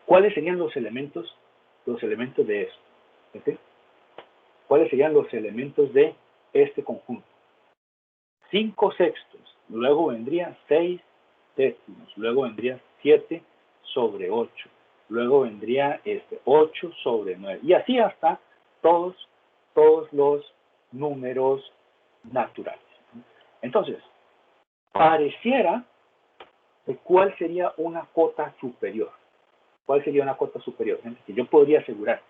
¿cuáles serían los elementos de esto? ¿Okay? ¿Cuáles serían los elementos de este conjunto? 5 sextos, luego vendría 6 séptimos, luego vendría 7 sobre 8, luego vendría 8 sobre 9, y así hasta todos los números naturales. Entonces, pareciera que ¿cuál sería una cota superior? ¿Cuál sería una cota superior? Que yo podría asegurar.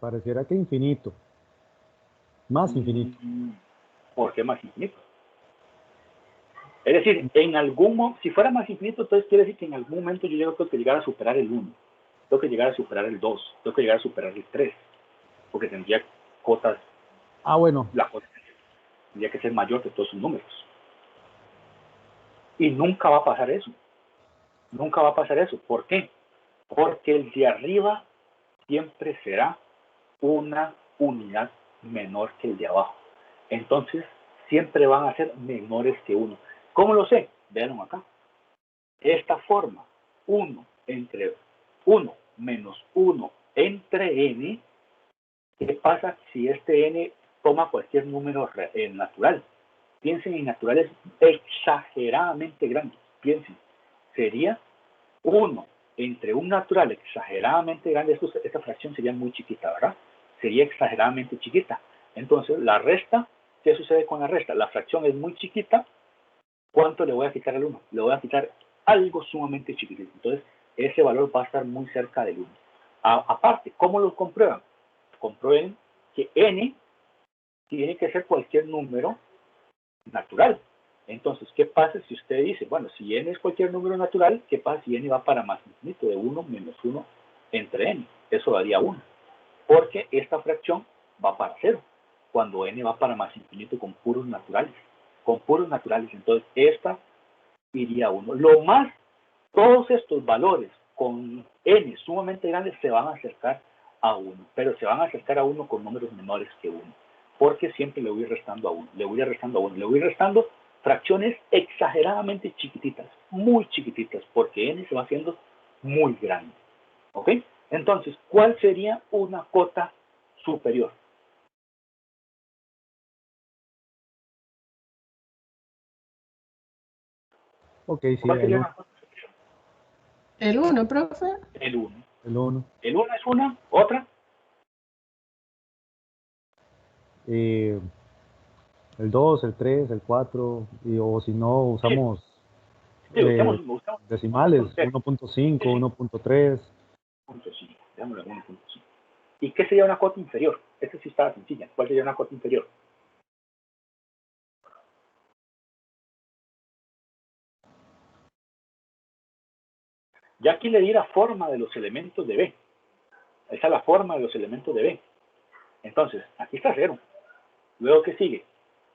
Pareciera que infinito. Más infinito. ¿Por qué más infinito? Es decir, si fuera más infinito, entonces quiere decir que en algún momento yo tengo que llegar a superar el 1, tengo que llegar a superar el 2, tengo que llegar a superar el 3, porque tendría cotas. Bueno. La cota tendría que ser mayor que todos sus números. Y nunca va a pasar eso. Nunca va a pasar eso. ¿Por qué? Porque el de arriba siempre será una unidad menor que el de abajo. Entonces, siempre van a ser menores que 1. ¿Cómo lo sé? Vean acá. Esta forma, 1 menos 1 entre n, ¿qué pasa si este n toma cualquier número natural? Piensen en naturales exageradamente grandes. Piensen, sería 1 entre un natural exageradamente grande. Esta fracción sería muy chiquita, ¿verdad? Sería exageradamente chiquita. Entonces, la resta, ¿qué sucede con la resta? La fracción es muy chiquita. ¿Cuánto le voy a quitar al 1? Le voy a quitar algo sumamente chiquitito. Entonces, ese valor va a estar muy cerca del 1. Aparte, ¿cómo lo comprueban? Comprueben que n tiene que ser cualquier número natural. Entonces, ¿qué pasa si usted dice, bueno, si n es cualquier número natural, ¿qué pasa si n va para más infinito, de 1 menos 1 entre n? Eso daría 1. Porque esta fracción va para 0, cuando n va para más infinito con puros naturales. Con puros naturales, entonces esta iría a 1. Lo más, todos estos valores con n sumamente grandes se van a acercar a 1, pero se van a acercar a 1 con números menores que 1, porque siempre le voy restando a 1, le voy restando a 1, le voy restando fracciones exageradamente chiquititas, muy chiquititas, porque n se va haciendo muy grande. ¿Ok? Entonces, ¿cuál sería una cota superior? Ok, sí, ¿Cuál sería una cota superior? El 1, profe. El 1. El 1. El 1 es una, otra. El 2, el 3, el 4, o si no, usamos Usamos decimales, 1.5, 1.3. 1.5, veámoslo, 1.5. ¿Y qué sería una cota inferior? Esta sí estaba sencilla. ¿Cuál sería una cota inferior? Ya aquí le di la forma de los elementos de B. Esa es la forma de los elementos de B. Entonces, aquí está 0. Luego, ¿qué sigue?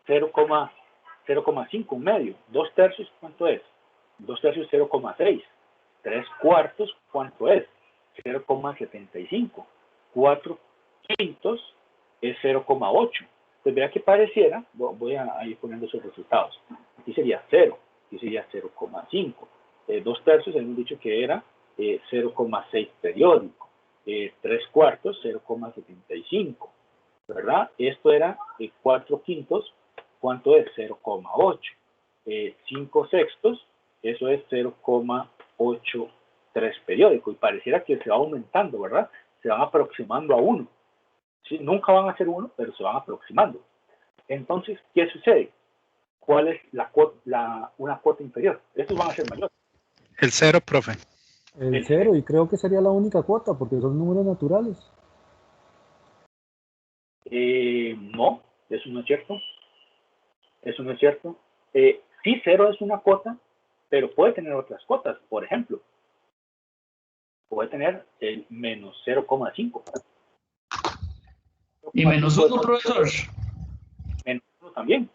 0,5, un medio. 2 tercios, ¿cuánto es? 2 tercios, 0,6. 3 cuartos, ¿cuánto es? 0,75. 4 quintos es 0,8. Pues vea que pareciera, voy a ir poniendo esos resultados. Aquí sería 0, aquí sería 0,5. 2 tercios, hemos dicho que era 0,6 periódico. 3 cuartos, 0,75. ¿Verdad? Esto era 4 quintos, ¿cuánto es? 0,8. 5 sextos, eso es 0,83 periódico. Y pareciera que se va aumentando, ¿verdad? Se van aproximando a 1. ¿Sí? Nunca van a ser 1, pero se van aproximando. Entonces, ¿qué sucede? ¿Cuál es una cuota inferior? Estos van a ser mayores. El 0, profe. El 0, y creo que sería la única cuota, porque son números naturales. No, eso no es cierto. Eso no es cierto. Sí, 0 es una cuota, pero puede tener otras cuotas. Por ejemplo, puede tener el menos 0,5. Y menos 1, profesor. Menos 1 también.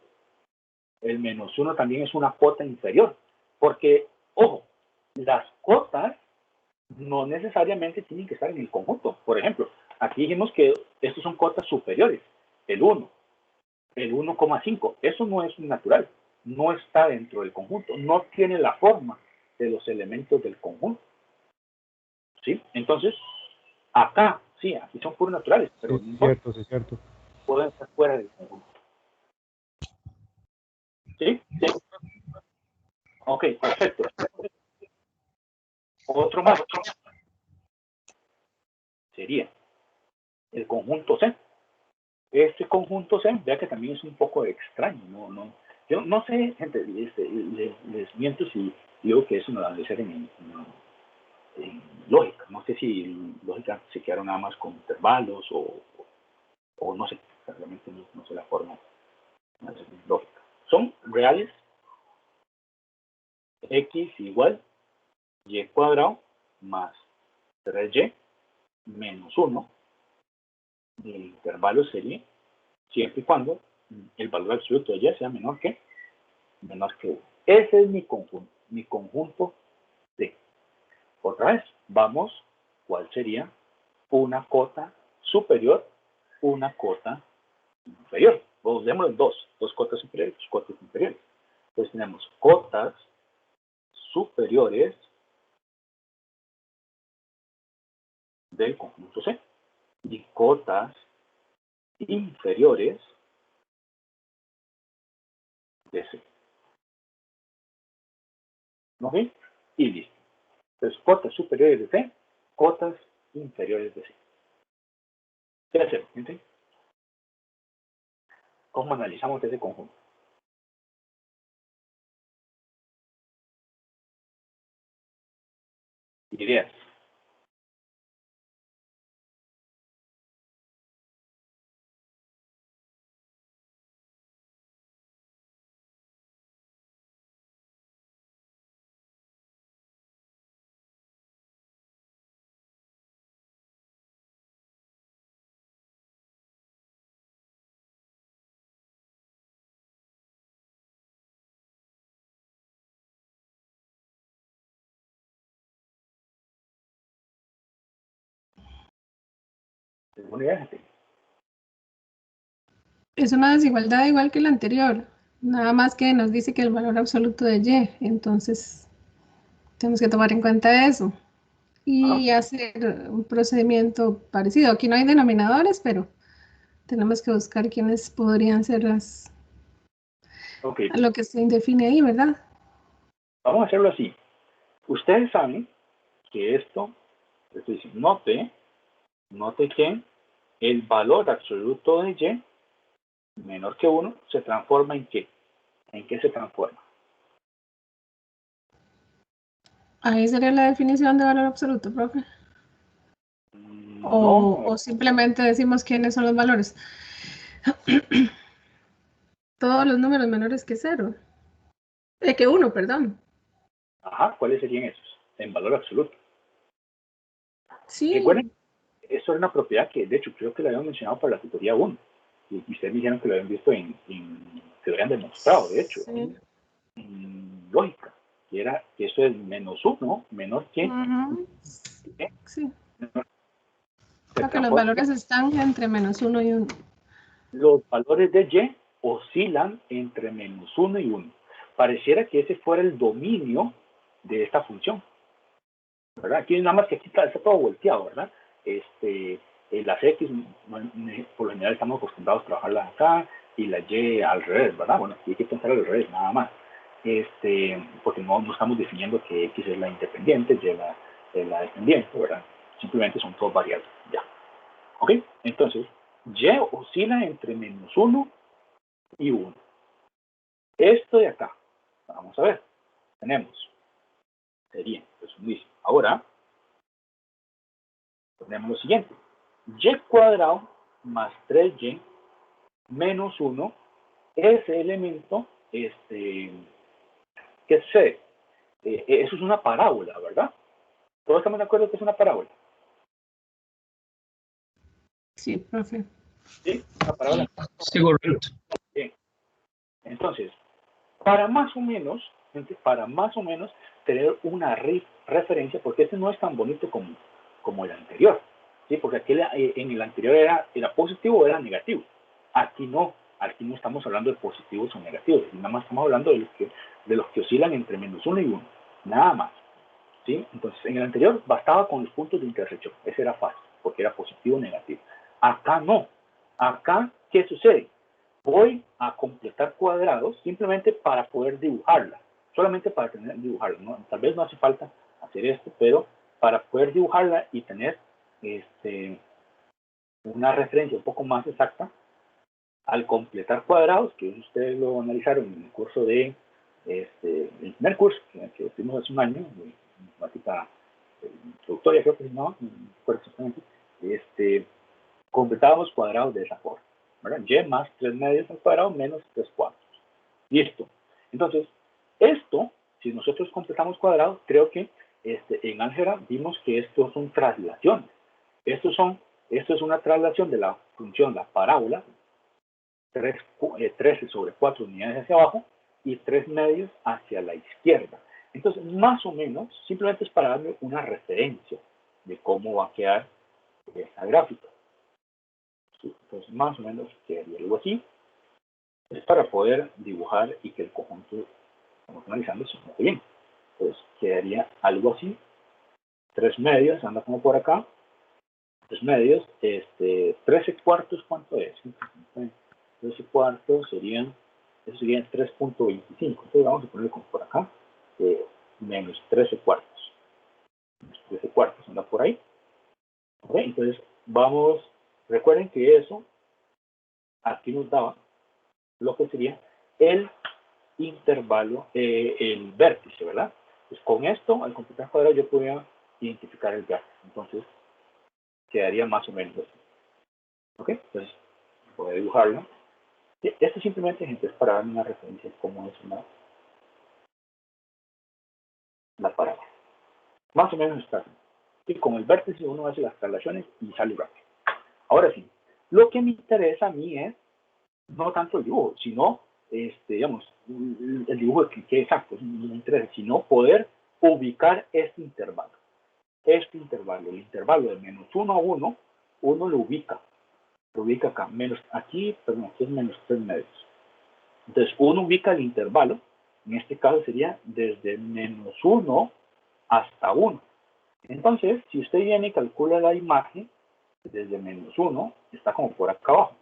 El menos 1 también es una cuota inferior. Porque, ojo, las cuotas no necesariamente tienen que estar en el conjunto. Por ejemplo, aquí dijimos que estos son cuotas superiores. El 1, el 1,5. Eso no es natural. No está dentro del conjunto. No tiene la forma de los elementos del conjunto. ¿sí? Entonces, acá, sí, aquí son puros naturales, pero Sí, cierto, sí, cierto. pueden estar fuera del conjunto. ¿Sí? Sí. Ok, perfecto. Otro más sería el conjunto C. Este conjunto C, vea que también es un poco extraño, yo no sé, gente, les miento si digo que eso no debe ser en lógica. No sé si en lógica se quedaron nada más con intervalos o no sé, realmente no sé la forma lógica. Son reales, x igual y cuadrado más 3y menos 1. El intervalo sería siempre y cuando el valor absoluto de y sea menor que 1. Ese es mi conjunto D. Otra vez, vamos, ¿cuál sería una cota superior, una cota inferior? Vamos, démoslo en dos cotas superiores, dos cotas inferiores. Entonces tenemos cotas superiores del conjunto C y cotas inferiores de C. ¿Ok? Y listo. Entonces, cotas superiores de C, cotas inferiores de C. ¿Qué hacemos, gente? ¿Cómo analizamos ese conjunto? Ideas. ¿Alguna idea, gente? Es una desigualdad igual que la anterior, nada más que nos dice que el valor absoluto de y, entonces tenemos que tomar en cuenta eso Ajá. y hacer un procedimiento parecido. Aquí no hay denominadores, pero tenemos que buscar quiénes podrían ser Ok, a lo que se define ahí, ¿verdad? vamos a hacerlo así. Ustedes saben que esto, es decir, note que el valor absoluto de y menor que 1 se transforma ¿en qué? ¿En qué se transforma? Ahí sería la definición de valor absoluto, profe. No, O simplemente decimos quiénes son los valores. Todos los números menores que cero. Que uno, perdón. ajá, ¿cuáles serían esos? En valor absoluto. Sí, Recuerden, esto es una propiedad que, de hecho, creo que la habíamos mencionado para la tutoría 1. Y ustedes me dijeron que lo habían visto que lo habían demostrado, de hecho, sí. en lógica. Que era que eso es menos 1, menor que, Ujú. ¿eh? Sí. Se Creo que los transforma. valores están entre menos uno y uno. Los valores de y oscilan entre menos 1 y 1. Pareciera que ese fuera el dominio de esta función, ¿verdad? Aquí nada más que aquí está todo volteado, ¿verdad? Las X, por lo general estamos acostumbrados a trabajarlas acá, y la Y al revés, ¿verdad? Bueno, aquí hay que pensar al revés, nada más. Porque no estamos definiendo que X es la independiente, Y es la dependiente, ¿verdad? Simplemente son todas variables, ya. ¿Ok? Entonces, Y oscila entre menos 1 y 1. Esto de acá, vamos a ver, tenemos, sería, resumidísimo. Ahora, tenemos lo siguiente. Y cuadrado más 3y menos 1 es el elemento que C. Eso es una parábola, ¿verdad? Todos estamos de acuerdo que es una parábola. Sí, profe. ¿Sí? Una parábola. Sí, correcto. Bien. Entonces, para más o menos, tener una referencia, porque este no es tan bonito como el anterior, ¿sí? Porque en el anterior era positivo o era negativo. Aquí no estamos hablando de positivos o negativos, nada más estamos hablando de los que oscilan entre menos 1 y 1, nada más, ¿sí? Entonces, en el anterior bastaba con los puntos de intersección. Ese era fácil, porque era positivo o negativo. Acá no. Acá, ¿qué sucede? Voy a completar cuadrados simplemente para poder dibujarla. Solamente para dibujarla, ¿no? Tal vez no hace falta hacer esto, pero para poder dibujarla y tener una referencia un poco más exacta, al completar cuadrados, que ustedes lo analizaron en el curso de el primer curso que tuvimos hace un año, de matemática introductoria, creo que se llamaba, no recuerdo exactamente, completábamos cuadrados de esa forma, ¿verdad? Y más 3 medios al cuadrado menos 3 cuartos. Listo. Entonces, esto, si nosotros completamos cuadrados, creo que en álgebra vimos que estos son traslaciones. Esto es una traslación de la función, la parábola, 13 sobre 4 unidades hacia abajo y 3 medios hacia la izquierda. Entonces, más o menos, simplemente es para darle una referencia de cómo va a quedar esa gráfica. Entonces, más o menos quedaría algo así. Es para poder dibujar y que el conjunto, como analizando, se mueve bien. Entonces, quedaría algo así. 3 medios, anda como por acá. 3 medios, 13 cuartos, ¿cuánto es? 13 cuartos serían 3.25. Entonces vamos a ponerle como por acá, menos 13 cuartos. Menos 13 cuartos, anda por ahí. ¿Okay? Entonces vamos, recuerden que eso aquí nos daba lo que sería el intervalo, el vértice, ¿verdad? Pues con esto, al completar cuadrado, yo podía identificar el vértice. Entonces quedaría más o menos así. ¿Ok? Entonces, voy a dibujarlo. Esto simplemente, gente, es para dar una referencia de cómo es la parábola. Más o menos está así. Y con el vértice uno hace las traslaciones y sale rápido. Ahora sí, lo que me interesa a mí es no tanto el dibujo, sino, digamos, el dibujo que exacto, no me interesa, sino poder ubicar este intervalo. El intervalo de menos 1 a 1, uno lo ubica acá, aquí es menos 3 medios. Entonces, uno ubica el intervalo, en este caso sería desde menos 1 hasta 1. Entonces, si usted viene y calcula la imagen, desde menos 1, está como por acá abajo.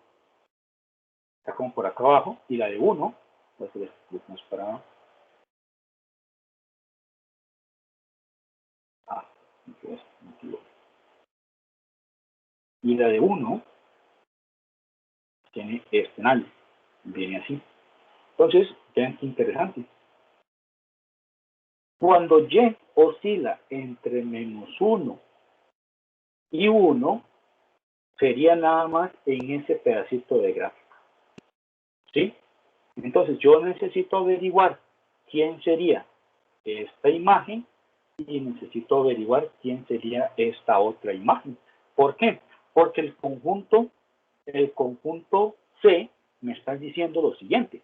Está como por acá abajo, y la de 1, voy a hacer esto más para... y la de 1 tiene este análisis, viene así. Entonces, vean qué interesante. Cuando Y oscila entre menos 1 y 1, sería nada más en ese pedacito de gráfico. ¿Sí? Entonces, yo necesito averiguar quién sería esta imagen y necesito averiguar quién sería esta otra imagen. ¿Por qué? Porque el conjunto C me está diciendo lo siguiente.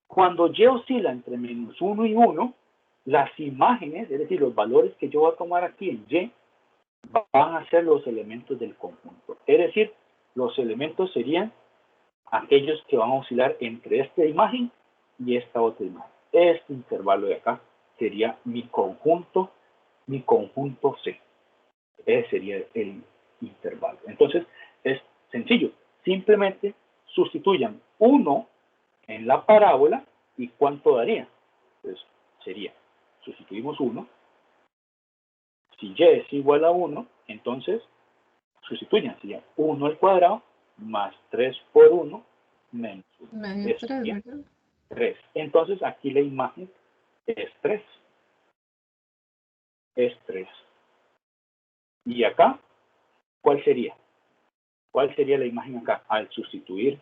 Cuando Y oscila entre menos 1 y 1, las imágenes, es decir, los valores que yo voy a tomar aquí en Y, van a ser los elementos del conjunto. Es decir, los elementos serían aquellos que van a oscilar entre esta imagen y esta otra imagen. Este intervalo de acá sería mi conjunto C. Ese sería el intervalo. Entonces, es sencillo. Simplemente sustituyan 1 en la parábola y ¿cuánto daría? Pues sería, sustituimos 1. Si Y es igual a 1, entonces sustituyan, sería 1 al cuadrado más 3 por 1 menos 1. Menos 3, ¿verdad? 3. Entonces aquí la imagen es 3. Es 3. Y acá, ¿cuál sería? ¿Cuál sería la imagen acá? Al sustituir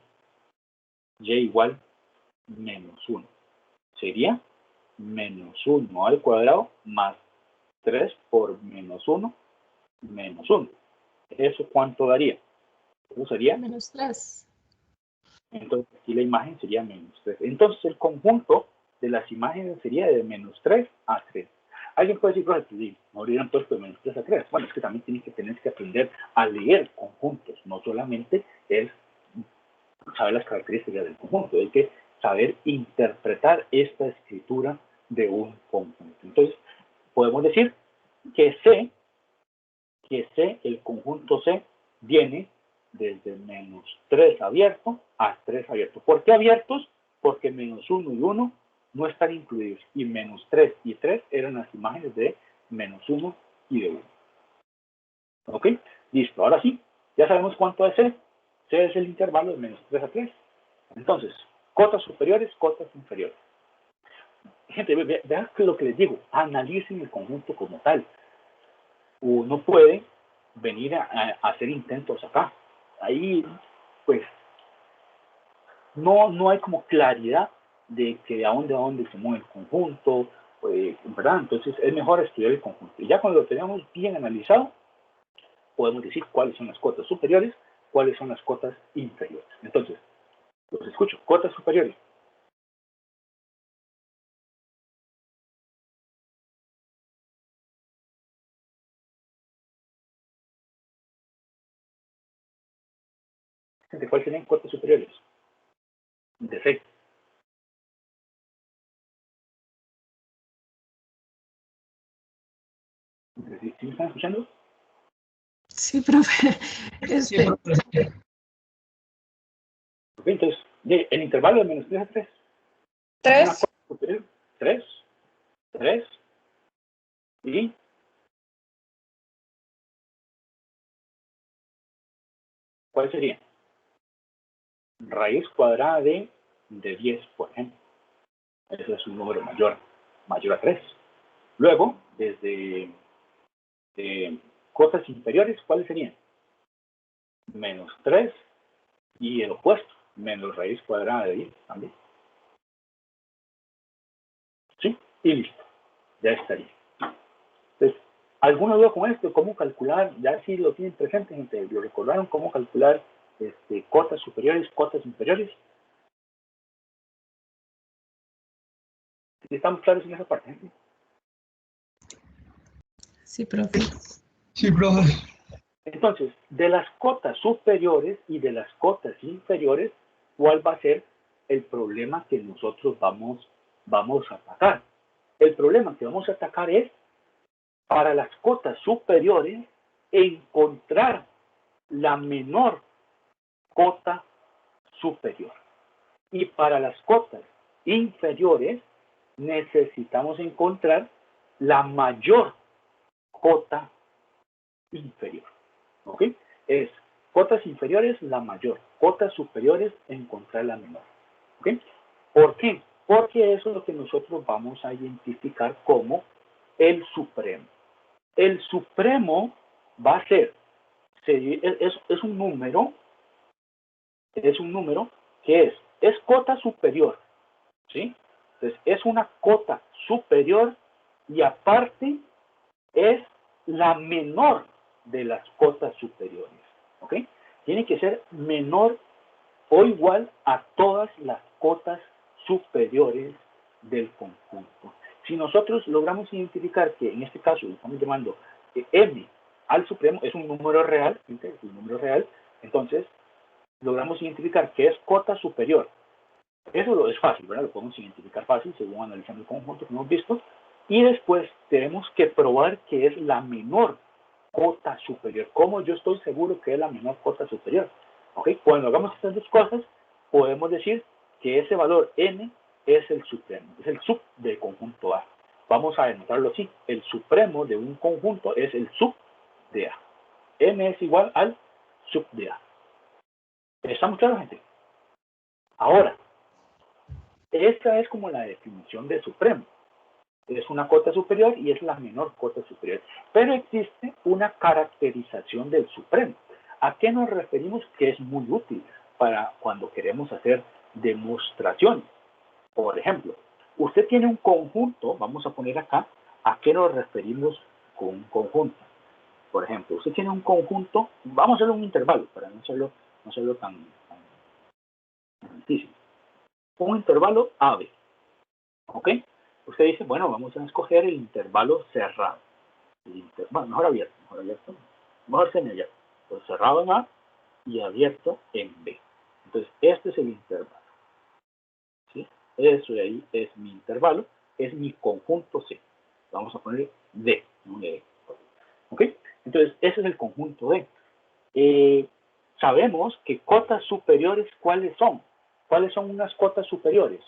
Y igual menos 1. Sería menos 1 al cuadrado más 3 por menos 1 menos 1. ¿Eso cuánto daría? ¿Eso sería? Menos 3. Entonces aquí la imagen sería menos 3. Entonces el conjunto de las imágenes sería de menos 3 a 3. Alguien puede decir, profe, sí, no dieron todo esto de menos 3 a 3. Bueno, es que también tienes que aprender a leer conjuntos. No solamente es saber las características del conjunto, hay que saber interpretar esta escritura de un conjunto. Entonces, podemos decir que C, el conjunto C, viene desde menos 3 abierto a 3 abierto. ¿Por qué abiertos? Porque menos 1 y 1 no están incluidos. Y menos 3 y 3 eran las imágenes de menos 1 y de 1. ¿Ok? Listo. Ahora sí, ya sabemos cuánto es C. C es el intervalo de menos 3 a 3. Entonces, cotas superiores, cotas inferiores. Gente, vean lo que les digo. Analicen el conjunto como tal. Uno puede venir a hacer intentos acá. Ahí, pues, no hay como claridad de que a dónde se mueve el conjunto, ¿verdad? Entonces es mejor estudiar el conjunto. Y ya cuando lo tenemos bien analizado, podemos decir cuáles son las cotas superiores, cuáles son las cotas inferiores. Entonces, los escucho. Cotas superiores. ¿Cuáles serían cotas superiores? De 6. ¿Sí me están escuchando? Sí, profe. Sí, profe. Ok, entonces, el intervalo de menos 3 a 3. 3. 3, 3 y ¿cuál sería? Raíz cuadrada de 10, por ejemplo. Eso es un número mayor a 3. Luego, desde cotas inferiores, ¿cuáles serían? Menos 3 y el opuesto, menos raíz cuadrada de 10 también. ¿Sí? Y listo. Ya estaría. Entonces, ¿alguna duda con esto? ¿Cómo calcular? Ya si lo tienen presente, gente, ¿lo recordaron? ¿Cómo calcular cotas superiores, cotas inferiores? ¿Estamos claros en esa parte, gente? Sí, profe. Sí, profe. Entonces, de las cotas superiores y de las cotas inferiores, ¿cuál va a ser el problema que nosotros vamos a atacar? El problema que vamos a atacar es, para las cotas superiores, encontrar la menor cota superior. Y para las cotas inferiores, necesitamos encontrar la mayor cota inferior. ¿Ok? Es cotas inferiores la mayor, cotas superiores encontrar la menor. ¿Ok? ¿Por qué? Porque eso es lo que nosotros vamos a identificar como el supremo. El supremo va a ser, es un número que es cota superior, ¿sí? Entonces, es una cota superior y aparte es la menor de las cotas superiores, ¿ok? Tiene que ser menor o igual a todas las cotas superiores del conjunto. Si nosotros logramos identificar que en este caso lo estamos llamando m al supremo, es un número real, es un número real, entonces logramos identificar que es cota superior. Eso es fácil, ¿verdad? Lo podemos identificar fácil según analizando el conjunto que hemos visto. Y después tenemos que probar que es la menor cota superior. ¿Cómo yo estoy seguro que es la menor cota superior? ¿Ok? Cuando hagamos estas dos cosas, podemos decir que ese valor n es el supremo, es el sub del conjunto A. Vamos a denotarlo así. El supremo de un conjunto es el sub de A. n es igual al sub de A. ¿Estamos claros, gente? Ahora, esta es como la definición de supremo. Es una cota superior y es la menor cota superior. Pero existe una caracterización del supremo. ¿A qué nos referimos? Que es muy útil para cuando queremos hacer demostraciones. Por ejemplo, usted tiene un conjunto, vamos a poner acá, ¿a qué nos referimos con un conjunto? Por ejemplo, usted tiene un conjunto, vamos a hacerlo un intervalo para no hacerlo tan difícil. Un intervalo AB, ¿ok? Usted dice, bueno, vamos a escoger el intervalo cerrado. Bueno, mejor abierto. Mejor semiabierto. Pues cerrado en A y abierto en B. Entonces, este es el intervalo. ¿Sí? Eso de ahí es mi intervalo, es mi conjunto C. Vamos a poner D, un E. ¿Ok? Entonces, ese es el conjunto D. Sabemos que cotas superiores, ¿cuáles son? ¿Cuáles son unas cotas superiores?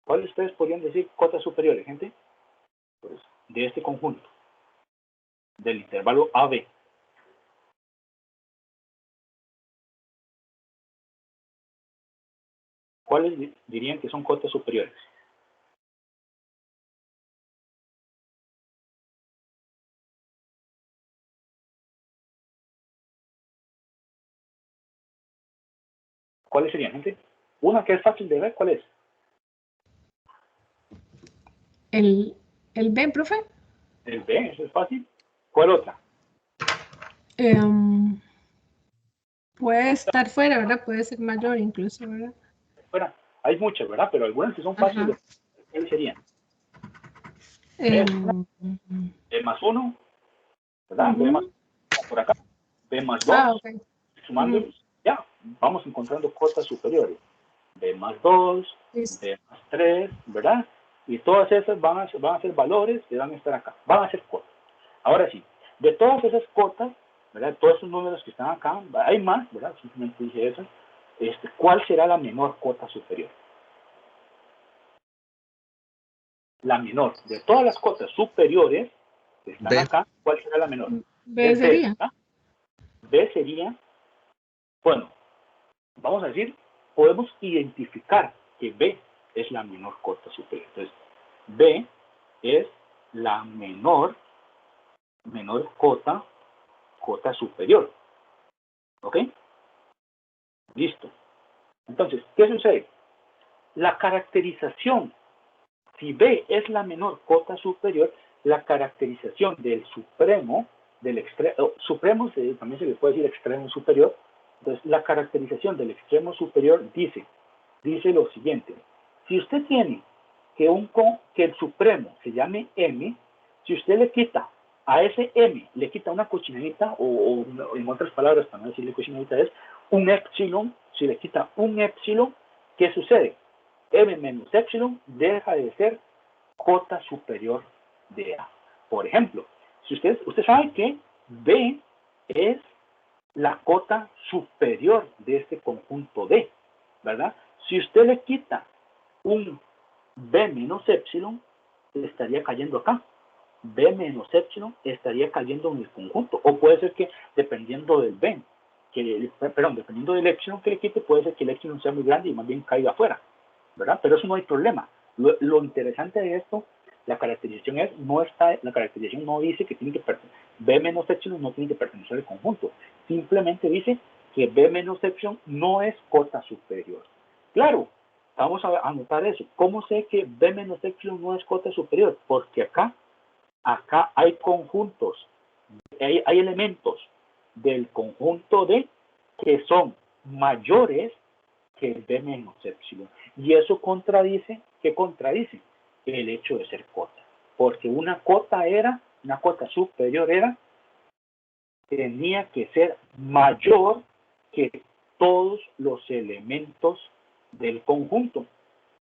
¿Cuáles ustedes podrían decir cotas superiores, gente? Pues, de este conjunto, del intervalo AB. ¿Cuáles dirían que son cotas superiores? ¿Cuáles serían, gente? Una que es fácil de ver, ¿cuál es? El B, profe. El B, eso es fácil. ¿Cuál otra? Puede estar fuera, ¿verdad? Puede ser mayor incluso, ¿verdad? Bueno, hay muchas, ¿verdad? Pero algunas que son fáciles de ver. ¿Cuáles serían? B más 1, ¿verdad? B más por acá. B más 2. Ok. Sumando, ya, vamos encontrando cotas superiores. B más 2, B más 3, ¿verdad? Y todas esas van a ser valores que van a estar acá. Van a ser cotas. Ahora sí, de todas esas cotas, ¿verdad? Todos esos números que están acá, hay más, ¿verdad? Simplemente dije eso. ¿Cuál será la menor cota superior? La menor. De todas las cotas superiores que están B. acá, ¿cuál será la menor? B sería. ¿verdad? B sería, bueno, vamos a decir, podemos identificar que B es la menor cota superior. Entonces, B es la menor cota superior. ¿Ok? Listo. Entonces, ¿qué sucede? La caracterización, si B es la menor cota superior, la caracterización del supremo, del extremo, supremo también se le puede decir extremo superior. Entonces, la caracterización del extremo superior dice lo siguiente: si usted tiene que el supremo se llame M, si usted le quita a ese M, le quita una cochinadita, o en otras palabras, para no decirle cochinadita, es un epsilon. Si le quita un epsilon, ¿qué sucede? M menos epsilon deja de ser cota superior de A. Por ejemplo, si usted sabe que B es la cota superior de este conjunto D, ¿verdad? Si usted le quita un B menos epsilon, estaría cayendo acá. B menos epsilon estaría cayendo en el conjunto. O puede ser que, dependiendo del B, dependiendo del epsilon que le quite, puede ser que el epsilon sea muy grande y más bien caiga afuera, ¿verdad? Pero eso no hay problema. Lo interesante de esto, la caracterización no dice que tiene que pertenecer, B menos epsilon no tiene que pertenecer al conjunto. Simplemente dice que B menos epsilon no es cota superior. Claro, vamos a anotar eso. ¿Cómo sé que B menos epsilon no es cota superior? Porque acá hay conjuntos, hay elementos del conjunto D que son mayores que el B menos epsilon. Y eso contradice, ¿qué contradice? El hecho de ser cota. Porque una cota superior tenía que ser mayor que todos los elementos del conjunto.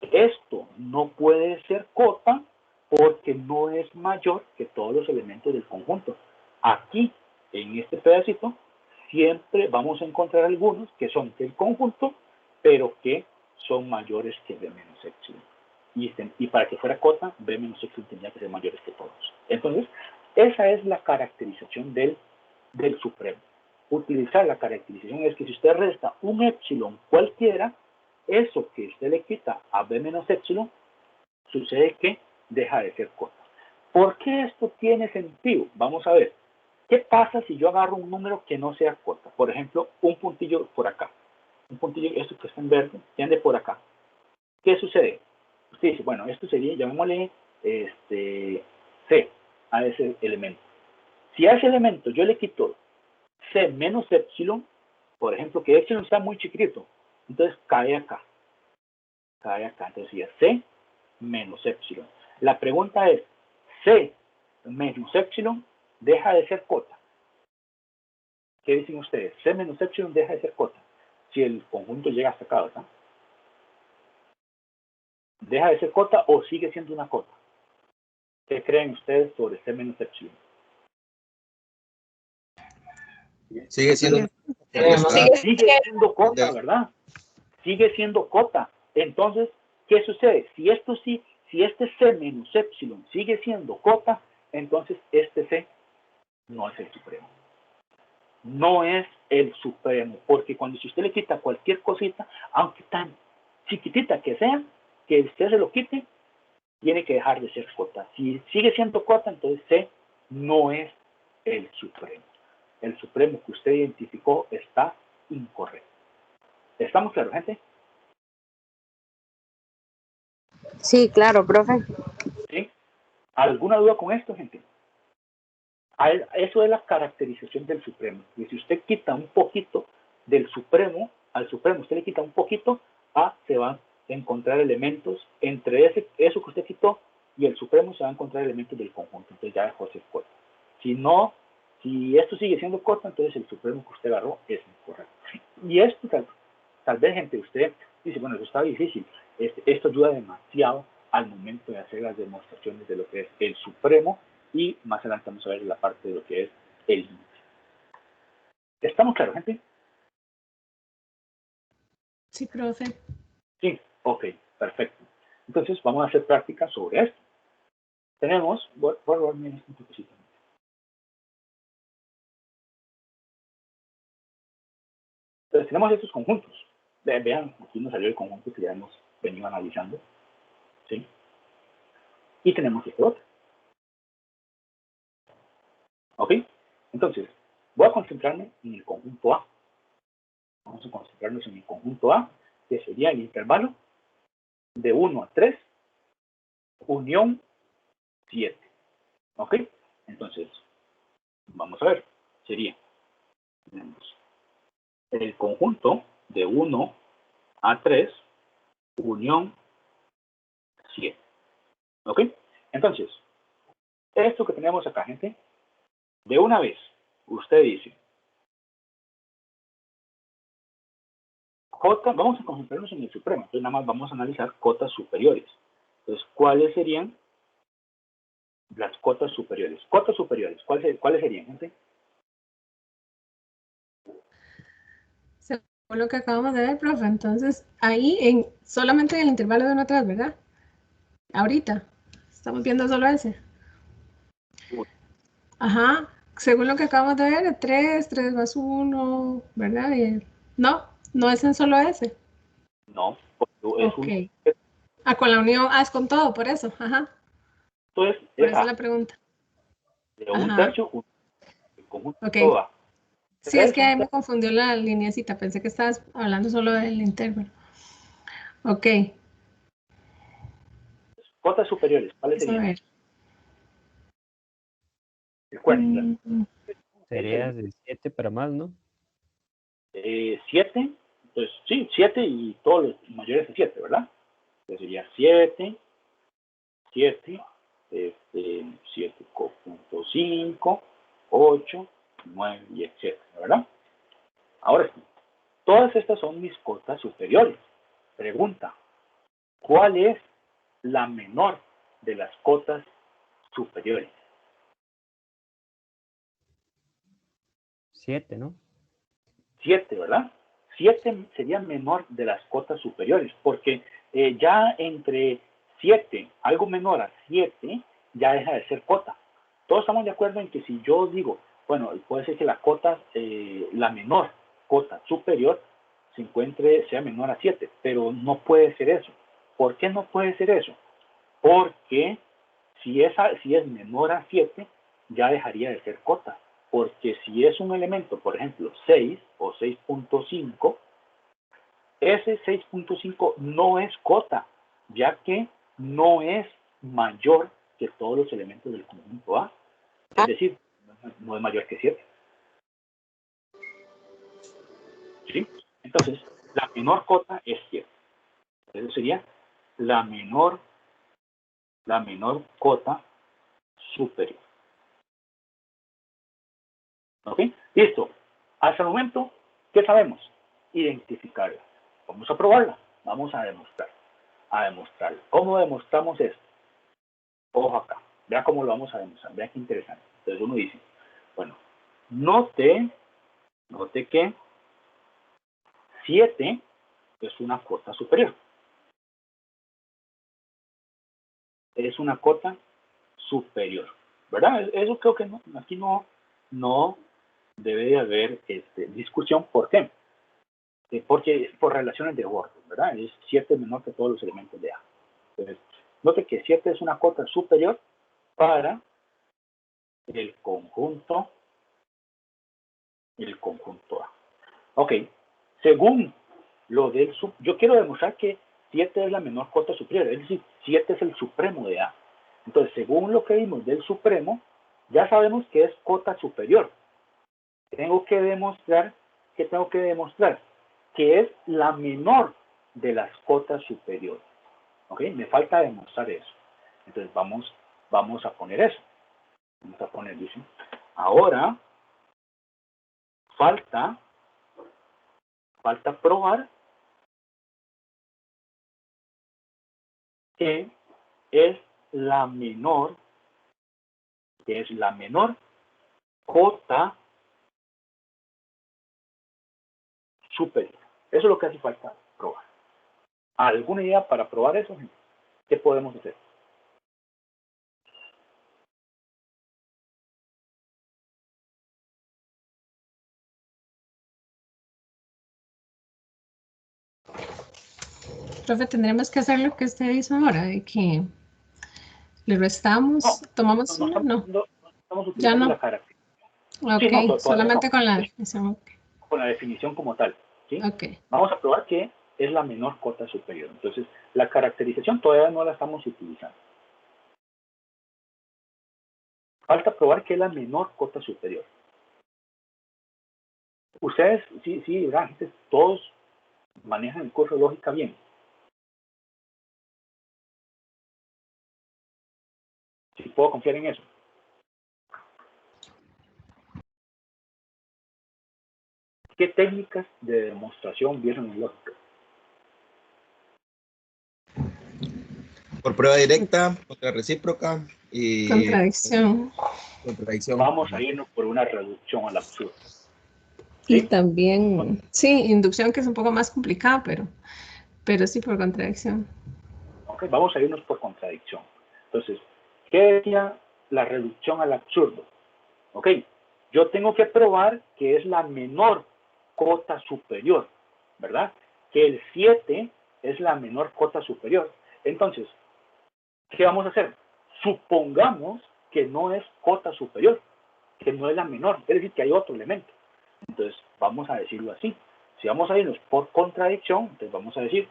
Esto no puede ser cota porque no es mayor que todos los elementos del conjunto. Aquí, en este pedacito, siempre vamos a encontrar algunos que son del conjunto, pero que son mayores que B menos epsilon. Y para que fuera cota, B menos epsilon tenía que ser mayores que todos. Entonces, esa es la caracterización del supremo. Utilizar la caracterización es que si usted resta un epsilon cualquiera, eso que usted le quita a B menos epsilon, sucede que deja de ser cota. ¿Por qué esto tiene sentido? Vamos a ver. ¿Qué pasa si yo agarro un número que no sea cota? Por ejemplo, un puntillo por acá. Un puntillo, esto que está en verde, que ande por acá. ¿Qué sucede? Usted dice, bueno, esto sería, llamémosle C a ese elemento. Si a ese elemento yo le quito C menos epsilon, por ejemplo, que epsilon está muy chiquito, entonces cae acá. Entonces sería C menos epsilon. La pregunta es, C menos epsilon deja de ser cota. ¿Qué dicen ustedes? C menos epsilon deja de ser cota. Si el conjunto llega hasta acá, ¿verdad? ¿Deja de ser cota o sigue siendo una cota? ¿Qué creen ustedes sobre C menos epsilon? Sigue siendo. Sigue siendo cota, ¿verdad? Sigue siendo cota. Entonces, ¿qué sucede? Si este C menos epsilon sigue siendo cota, entonces este C no es el supremo. No es el supremo, porque cuando si usted le quita cualquier cosita, aunque tan chiquitita que sea, que usted se lo quite, tiene que dejar de ser cota. Si sigue siendo cota, entonces C no es el supremo. El supremo que usted identificó está incorrecto. ¿Estamos claros, gente? Sí, claro, profe. ¿Sí? ¿Alguna duda con esto, gente? Eso es la caracterización del supremo. Y si usted quita un poquito del supremo, al supremo usted le quita un poquito, se van a encontrar elementos entre eso que usted quitó y el supremo, se van a encontrar elementos del conjunto. Entonces ya dejó de ser cota. Si esto sigue siendo cota, entonces el supremo que usted agarró es incorrecto. Y esto tal vez, gente, usted dice, bueno, eso está difícil. Esto ayuda demasiado al momento de hacer las demostraciones de lo que es el supremo, y más adelante vamos a ver la parte de lo que es el límite. ¿Estamos claros, gente? Sí, profe. Sí, ok, perfecto. Entonces vamos a hacer práctica sobre esto. Tenemos, voy a borrarme esto un poquito. Entonces tenemos estos conjuntos. Vean, aquí nos salió el conjunto que ya hemos venido analizando. ¿Sí? Y tenemos este otro. ¿Ok? Entonces, voy a concentrarme en el conjunto A. Vamos a concentrarnos en el conjunto A, que sería el intervalo de 1 a 3, unión 7. ¿Ok? Entonces, vamos a ver. Sería, tenemos el conjunto de 1 a 3, unión 7. ¿Ok? Entonces, esto que tenemos acá, gente, de una vez, usted dice, J, vamos a concentrarnos en el supremo, entonces nada más vamos a analizar cotas superiores. Entonces, ¿cuáles serían las cotas superiores? Cotas superiores, ¿cuáles serían, gente? Según lo que acabamos de ver, profe, entonces ahí solamente en el intervalo de 1 a 3, ¿verdad? Ahorita estamos viendo solo ese. Ajá, según lo que acabamos de ver, 3 más 1, ¿verdad? No es en solo ese. No, es ok. Con la unión, es con todo, por eso, ajá. Entonces, por eso la pregunta. De un tercio, el conjunto ok. A. Sí, es que ahí me confundió la lineacita, pensé que estabas hablando solo del intervalo. Ok. Cotas superiores, ¿cuáles serían? A ver. Recuerden. Sería de 7 para más, ¿no? 7, pues sí, 7 y todos los mayores de 7, ¿verdad? Entonces sería 7, 7.5, 8, 9 y etcétera, ¿verdad? Ahora sí, todas estas son mis cotas superiores. Pregunta, ¿cuál es la menor de las cotas superiores? 7, ¿no? 7, ¿verdad? 7 sería menor de las cotas superiores, porque ya entre 7, algo menor a 7, ya deja de ser cota. Todos estamos de acuerdo en que si yo digo, bueno, puede ser que la cota, la menor cota superior sea menor a 7, pero no puede ser eso. ¿Por qué no puede ser eso? Porque si es menor a 7, ya dejaría de ser cota. Porque si es un elemento, por ejemplo, 6 o 6.5, ese 6.5 no es cota, ya que no es mayor que todos los elementos del conjunto A. Es decir, no es mayor que 7. ¿Sí? Entonces, la menor cota es 7. Eso sería la menor cota superior. ¿Ok? Listo. Hasta el momento, ¿qué sabemos? Identificarla. Vamos a probarla. Vamos a demostrar. Demostrarla. ¿Cómo demostramos esto? Ojo acá. Vea cómo lo vamos a demostrar. Vea qué interesante. Entonces uno dice, bueno, note Note que 7 es una cota superior. Es una cota superior, ¿verdad? Eso creo que no, aquí no debe de haber discusión. ¿Por qué? Porque por relaciones de orden, ¿verdad? Es 7 menor que todos los elementos de A. Entonces, note que 7 es una cota superior para el conjunto A. Ok, según lo del yo quiero demostrar que 7 es la menor cota superior, es decir, 7 es el supremo de A. Entonces, según lo que vimos del supremo, ya sabemos que es cota superior. Tengo que demostrar que es la menor de las cotas superiores. ¿Ok? Me falta demostrar eso. Entonces, vamos a poner eso. Vamos a poner, dice, ahora falta probar que es la menor cota superior. Eso es lo que hace falta probar. ¿Alguna idea para probar eso? ¿Qué podemos hacer? Profe, tendremos que hacer lo que usted hizo ahora, de que le restamos, tomamos una, no, no estamos ya utilizando no. la característica. Ok, Sí, no, solamente no, con la definición. Okay. Con la definición como tal. ¿Sí? Ok. Vamos a probar que es la menor cota superior. Entonces, la caracterización todavía no la estamos utilizando. Falta probar que es la menor cota superior. Ustedes, sí, todos manejan el curso de lógica bien. Sí, puedo confiar en eso. ¿Qué técnicas de demostración vieron en lógica? Por prueba directa, contra recíproca y Contradicción. contradicción. Vamos a irnos por una reducción al absurdo. Y ¿Sí? también, sí, inducción, que es un poco más complicada, pero sí por contradicción. Ok, vamos a irnos por contradicción. Entonces, ¿qué decía la reducción al absurdo? Ok, yo tengo que probar que es la menor cota superior, ¿verdad? Que el 7 es la menor cota superior. Entonces, ¿qué vamos a hacer? Supongamos que no es cota superior, que no es la menor, es decir, que hay otro elemento. Entonces, vamos a decirlo así. Si vamos a irnos por contradicción, entonces vamos a decir,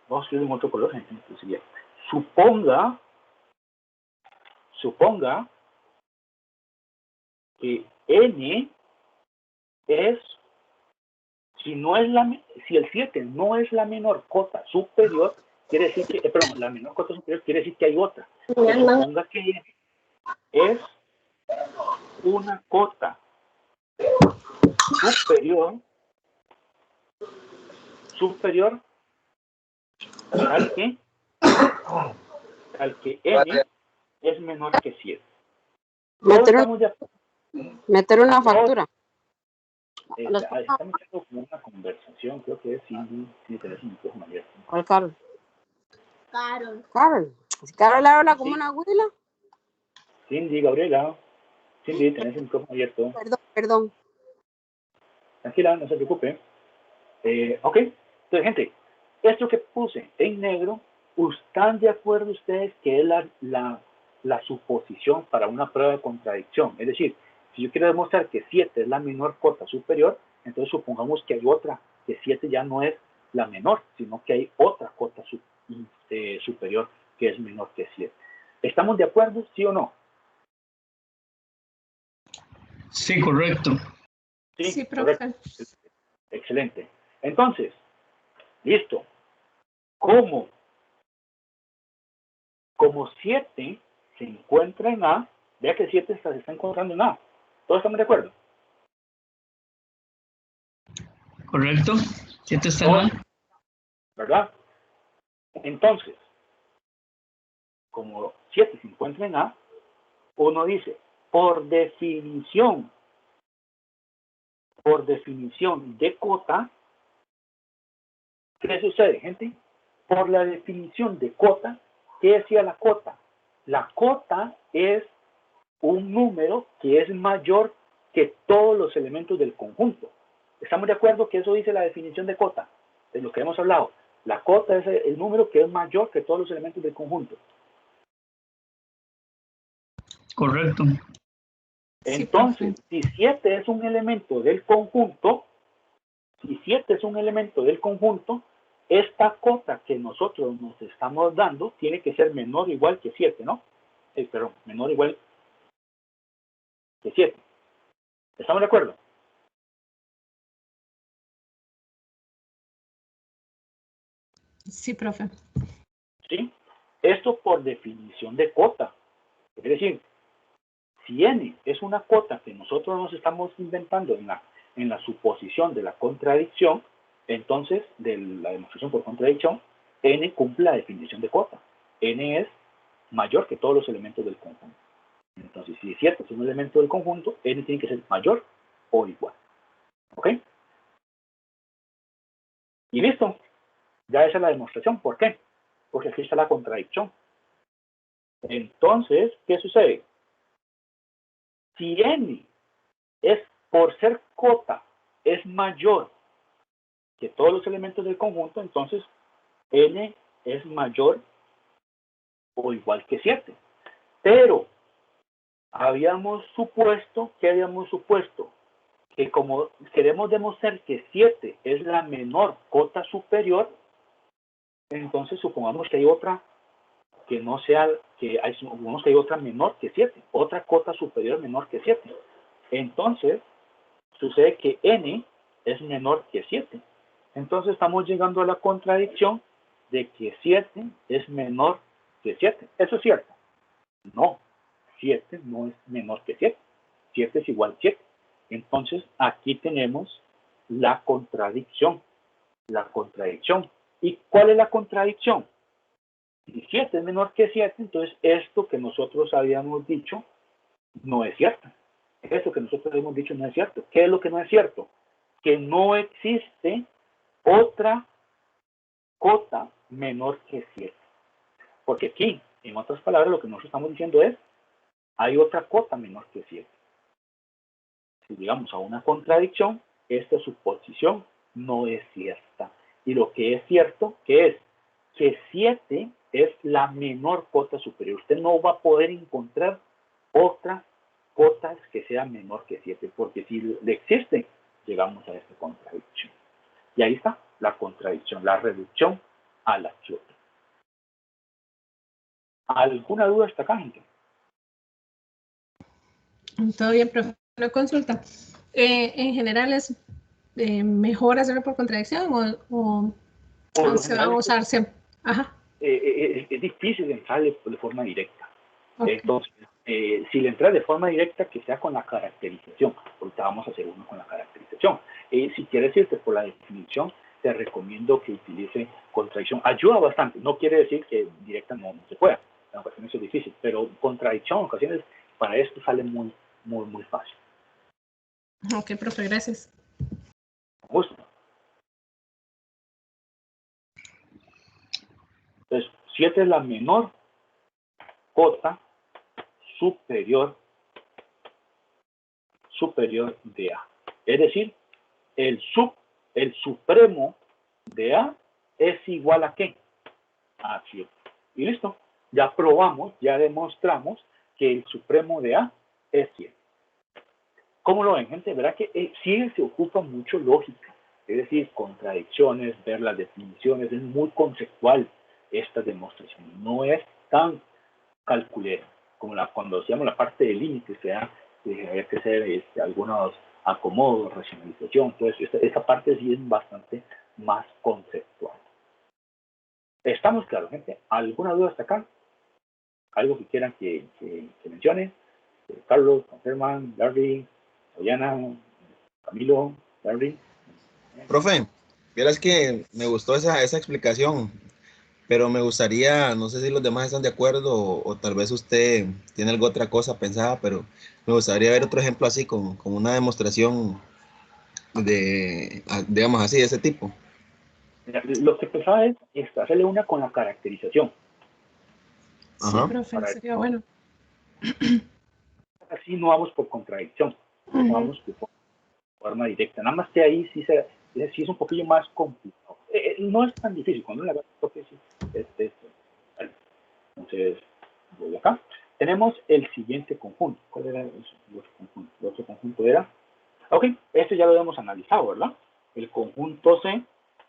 vamos a escribir en otro color, entonces sería, suponga que n es, si el 7 no es la menor cota superior, quiere decir que, perdón, la menor cota superior quiere decir que hay otra. Pues suponga que n es una cota superior al que n es menor que 7. Meter una factura. Está metiendo como una conversación, creo que es Cindy, si tenés un micrófono abierto. ¿Cuál Carol? Carol. Si Carol habla como Sí. una abuela. Cindy, Gabriela. Cindy, tenés el micrófono abierto. Perdón. Tranquila, no se preocupe. Ok, entonces, gente, esto que puse en negro, ¿están de acuerdo ustedes que es la suposición para una prueba de contradicción? Es decir, si yo quiero demostrar que 7 es la menor cota superior, entonces supongamos que hay otra, que 7 ya no es la menor, sino que hay otra cota superior que es menor que 7. ¿Estamos de acuerdo, sí o no? Sí, correcto. Sí, correcto. profe. Excelente. Entonces, listo. Como 7 se encuentra en A, vea que 7 se está encontrando en A. ¿Todos estamos de acuerdo? Correcto. 7 está mal. ¿Verdad? Entonces, como 7 se encuentra en A, uno dice, por definición, por definición de cota, ¿qué sucede, gente? Por la definición de cota, ¿qué decía la cota? La cota es un número que es mayor que todos los elementos del conjunto. ¿Estamos de acuerdo que eso dice la definición de cota? De lo que hemos hablado. La cota es el número que es mayor que todos los elementos del conjunto. Correcto. Entonces, si 7 es un elemento del conjunto, esta cota que nosotros nos estamos dando tiene que ser menor o igual que 7, ¿no? Perdón, menor o igual que 7. ¿Estamos de acuerdo? Sí, profe. ¿Sí? Esto por definición de cota. Es decir, si n es una cota que nosotros nos estamos inventando en la suposición de la contradicción, entonces, de la demostración por contradicción, n cumple la definición de cota. N es mayor que todos los elementos del conjunto. Entonces, si 7 es un elemento del conjunto, n tiene que ser mayor o igual. ¿Ok? Y listo. Ya esa es la demostración. ¿Por qué? Porque aquí está la contradicción. Entonces, ¿qué sucede? Si n es, por ser cota, es mayor que todos los elementos del conjunto, entonces n es mayor o igual que 7. Pero habíamos supuesto que como queremos demostrar que 7 es la menor cota superior, entonces supongamos que hay otra que no sea, supongamos que hay otra menor que 7, otra cota superior menor que 7. Entonces, sucede que n es menor que 7. Entonces estamos llegando a la contradicción de que 7 es menor que 7. ¿Eso es cierto? No, 7 no es menor que 7. 7 es igual a 7. Entonces aquí tenemos la contradicción. ¿Y cuál es la contradicción? Si 7 es menor que 7, entonces esto que nosotros habíamos dicho no es cierto. Eso que nosotros hemos dicho no es cierto. ¿Qué es lo que no es cierto? Que no existe otra cota menor que 7. Porque aquí, en otras palabras, lo que nosotros estamos diciendo es, hay otra cota menor que 7. Si llegamos a una contradicción, esta suposición no es cierta. Y lo que es cierto, que es que 7 es la menor cota superior. Usted no va a poder encontrar otra cotas que sea menor que 7, porque si le existe, llegamos a esta contradicción. Y ahí está la contradicción, la reducción a la chota. ¿Alguna duda hasta acá, gente? Todo bien, profe. Una consulta. En general, ¿es mejor hacerlo por contradicción o se va a usar siempre? Ajá. Es difícil entrarle de forma directa. Okay. Entonces, si le entra de forma directa, que sea con la caracterización. Ahorita vamos a hacer uno con la caracterización. Si quieres irte por la definición, te recomiendo que utilice contradicción. Ayuda bastante. No quiere decir que directa no se pueda. En ocasiones es difícil, pero contradicción en ocasiones para esto sale muy fácil. Ok, profe, gracias. Con gusto. Entonces, 7 es la menor cota superior de A. Es decir, el supremo de A es igual a ¿qué? A 7. Y listo. Ya probamos, ya demostramos que el supremo de A es 7. ¿Cómo lo ven, gente? Verá que sí se ocupa mucho lógica. Es decir, contradicciones, ver las definiciones. Es muy conceptual esta demostración. No es tan calculera como cuando hacíamos la parte de límites, había que hacer algunos acomodos, racionalización. Entonces, esta parte sí es bastante más conceptual. ¿Estamos claros, gente? ¿Alguna duda hasta acá? ¿Algo que quieran que mencione? Carlos, Germán, Larry, Diana, Camilo, Larry. Profe, vieras que me gustó esa explicación, pero me gustaría, no sé si los demás están de acuerdo o tal vez usted tiene alguna otra cosa pensada, pero me gustaría ver otro ejemplo así, con una demostración digamos así, de ese tipo. Mira, lo que pensaba es hacerle una con la caracterización. Sí, Ajá. profe, Para sería bueno. así no vamos por contradicción, no Ujú. vamos por forma directa. Nada más que ahí sí es un poquillo más complicado. No es tan difícil, cuando la toque sí. Vale. Entonces, voy acá. Tenemos el siguiente conjunto. ¿Cuál era el otro conjunto? El otro conjunto era. Ok, este ya lo habíamos analizado, ¿verdad? El conjunto C,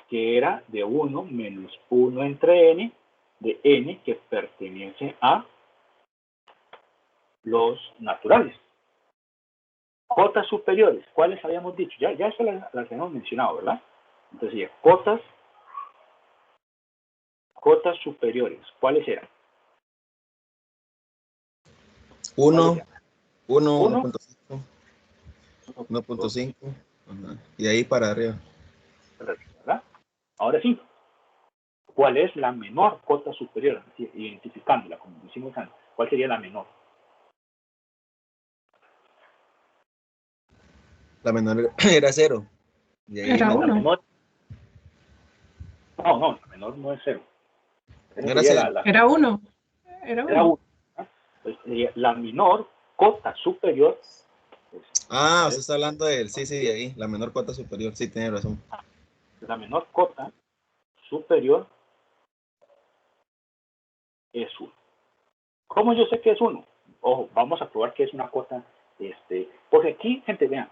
que era de 1 menos 1 entre n, de n que pertenece a los naturales. Cotas superiores, ¿cuáles habíamos dicho? Ya eso las hemos mencionado, ¿verdad? Entonces, cotas superiores, ¿cuáles eran? 1, 1, 1, 1.5, 1.5, y ahí para arriba. ¿verdad? Ahora sí, ¿cuál es la menor cota superior? Identificándola, como decimos antes. ¿Cuál sería la menor? La menor era 0. Y ahí Era No, la uno. menor. No, la menor no es 0. Esa no era sería 0. Era uno. Era era uno. 1. Entonces, sería la menor cota superior. Pues, Ah, usted es está hablando del, sí, de ahí, la menor cuota superior, sí, tiene razón. la menor cota superior es 1. ¿Cómo yo sé que es 1? Ojo, vamos a probar que es una cota, porque aquí, gente, vean,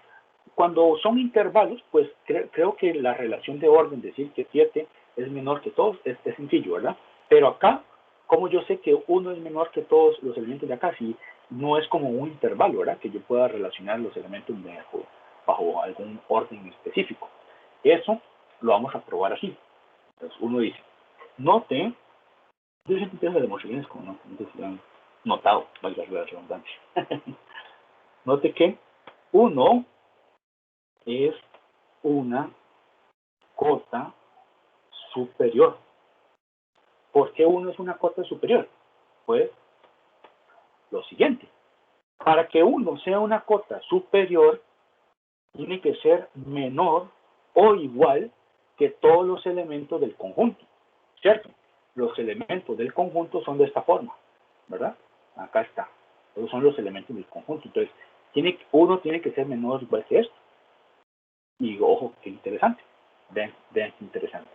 cuando son intervalos, pues creo que la relación de orden, decir que 7 es menor que todos, es sencillo, ¿verdad? Pero acá, ¿cómo yo sé que 1 es menor que todos los elementos de acá? Si no es como un intervalo, ¿verdad? Que yo pueda relacionar los elementos bajo algún orden específico. Eso lo vamos a probar así. Entonces, uno dice, note, yo siempre empiezo las demostraciones como no, entonces han notado, valga la redundancia. Note que 1 es una cota superior. ¿Por qué 1 es una cota superior? Pues lo siguiente. Para que 1 sea una cota superior, tiene que ser menor o igual que todos los elementos del conjunto. ¿Cierto? Los elementos del conjunto son de esta forma, ¿verdad? Acá está. Esos son los elementos del conjunto. Entonces, uno tiene que ser menor o igual que esto. Y ojo, qué interesante. Vean qué interesante.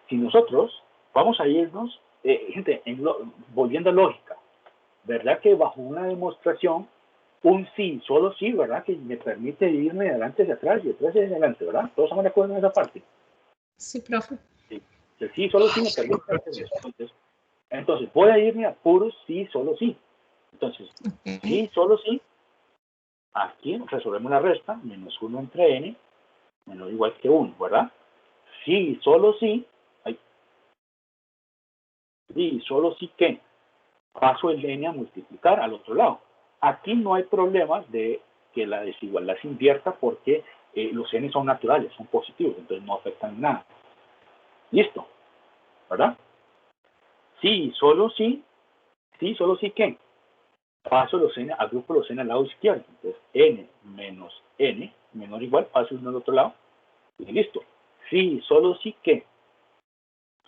Si nosotros vamos a irnos, gente, volviendo a lógica, ¿verdad? Que bajo una demostración, un sí, solo sí, ¿verdad? Que me permite irme de adelante hacia atrás y de atrás hacia adelante, ¿verdad? ¿Todos estamos de acuerdo en esa parte? Sí, profe. Sí. El sí, solo sí me permite hacer eso. Entonces, voy a irme a puros sí, solo sí. Entonces, sí, solo sí. Aquí resolvemos la resta, menos 1 entre n, menor o igual que 1, ¿verdad? Sí, solo sí. Sí, solo sí que paso el n a multiplicar al otro lado. Aquí no hay problemas de que la desigualdad se invierta porque los n son naturales, son positivos, entonces no afectan nada. Listo, ¿verdad? Sí, solo sí que paso los n, agrupo los n al lado izquierdo. Entonces, n menos n, menor o igual, paso uno al otro lado y listo. Sí, solo sí que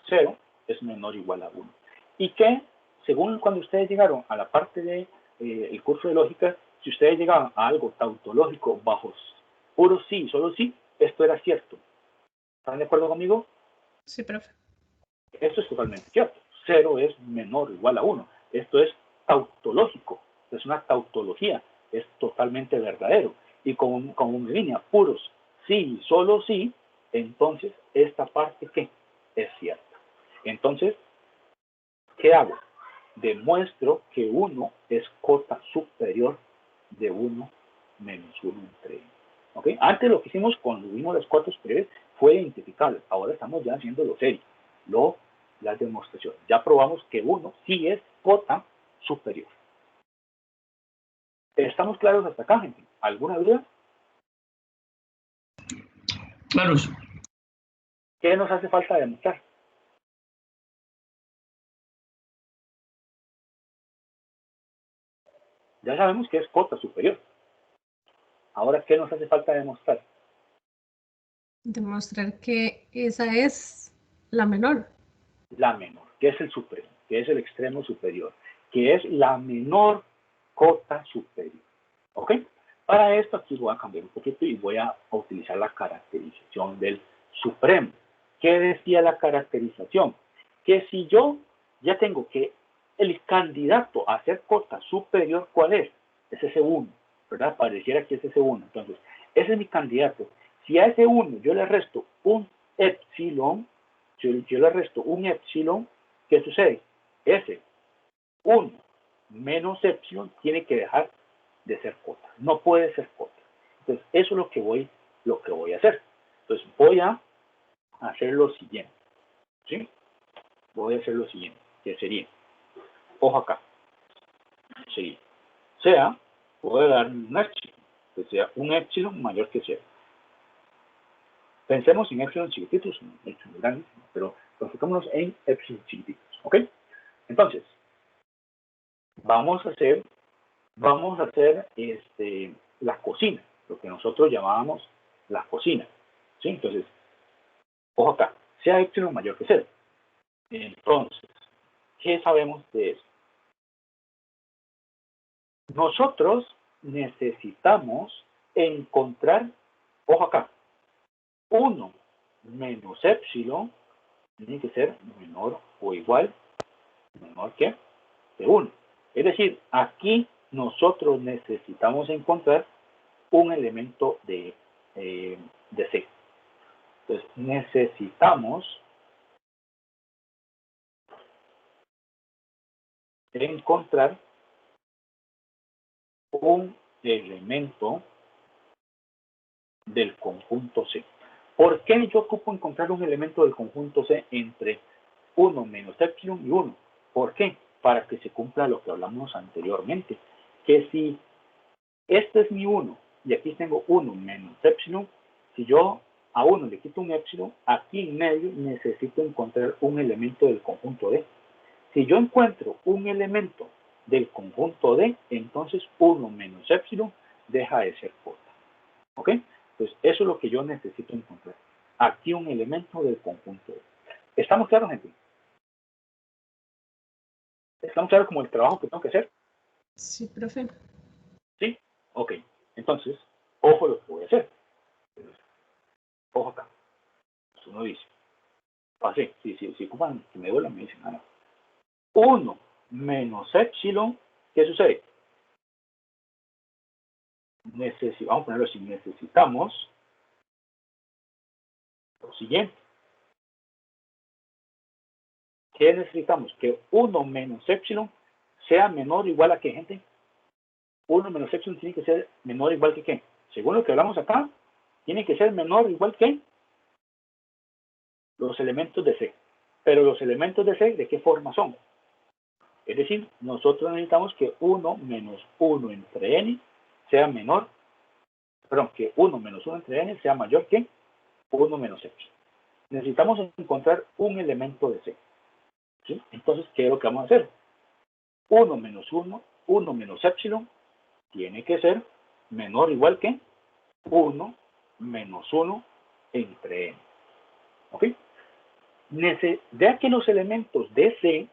0 es menor o igual a 1. Y que, según cuando ustedes llegaron a la parte de el curso de lógica, si ustedes llegaban a algo tautológico bajo puro sí, solo sí, esto era cierto. ¿Están de acuerdo conmigo? Sí, profe. Esto es totalmente cierto. 0 es menor o igual a 1. Esto es tautológico. Es una tautología. Es totalmente verdadero. Y como me línea puros sí, solo sí, entonces esta parte ¿qué? Es cierta. Entonces, ¿qué hago? Demuestro que 1 es cota superior de 1 menos 1 entre n. ¿Ok? Antes lo que hicimos cuando vimos las cotas superiores fue identificarlas. Ahora estamos ya haciendo lo serio, las demostraciones. Ya probamos que 1 sí es cota superior. ¿Estamos claros hasta acá, gente? ¿Alguna duda? Claros. ¿Qué nos hace falta demostrar? Ya sabemos que es cota superior. Ahora, ¿qué nos hace falta demostrar? Demostrar que esa es la menor. La menor, que es el supremo, que es el extremo superior, que es la menor cota superior. ¿Ok? Para esto aquí voy a cambiar un poquito y voy a utilizar la caracterización del supremo. ¿Qué decía la caracterización? Que si yo ya tengo que el candidato a ser cota superior, ¿cuál es? Es ese 1, ¿verdad? Pareciera que es ese 1. Entonces, ese es mi candidato. Si a ese 1 yo le resto un epsilon, yo le resto un epsilon, ¿qué sucede? Ese 1 menos epsilon tiene que dejar de ser cota. No puede ser cota. Entonces, eso es lo que voy a hacer. Entonces, voy a hacer lo siguiente. ¿Sí? Voy a hacer lo siguiente, que sería, ojo acá, sí, sea, voy a dar un epsilon, que sea un epsilon mayor que 0. Pensemos en epsilon chiquititos, epsilon grandes, pero enfocémonos en epsilon chiquititos, ¿ok? Entonces, vamos a hacer la cocina, lo que nosotros llamábamos la cocina, ¿sí? Entonces, ojo acá, sea epsilon mayor que 0. Entonces, ¿qué sabemos de eso? Nosotros necesitamos encontrar, ojo acá, 1 menos epsilon tiene que ser menor o igual, menor que 1. Es decir, aquí nosotros necesitamos encontrar un elemento de C. Entonces, necesitamos encontrar un elemento del conjunto C. ¿Por qué yo ocupo encontrar un elemento del conjunto C entre 1 menos epsilon y 1? ¿Por qué? Para que se cumpla lo que hablamos anteriormente. Que si este es mi 1 y aquí tengo 1 menos epsilon, si yo a 1 le quito un epsilon, aquí en medio necesito encontrar un elemento del conjunto D. Si yo encuentro un elemento del conjunto D, entonces 1 menos epsilon deja de ser cota. ¿Ok? Entonces, eso es lo que yo necesito encontrar. Aquí un elemento del conjunto D. ¿Estamos claros, gente? ¿Estamos claros como el trabajo que tengo que hacer? Sí, profe. ¿Sí? Ok. Entonces, ojo lo que voy a hacer. Ojo acá. Uno dice, pasé, si ocupan que me duela, me dicen, 1 menos epsilon, ¿qué sucede? Vamos a ponerlo así, necesitamos lo siguiente. ¿Qué necesitamos? Que 1 menos epsilon sea menor o igual a qué, gente? 1 menos epsilon tiene que ser menor o igual que qué. Según lo que hablamos acá, tiene que ser menor o igual que los elementos de C. Pero los elementos de C, ¿de qué forma son? Es decir, nosotros necesitamos que 1 menos 1 entre n sea menor, perdón, que 1 menos 1 entre n sea mayor que 1 menos epsilon. Necesitamos encontrar un elemento de C. ¿Sí? Entonces, ¿qué es lo que vamos a hacer? 1 menos 1 menos epsilon tiene que ser menor o igual que 1 menos 1 entre n. ¿Ok? Ya que los elementos de C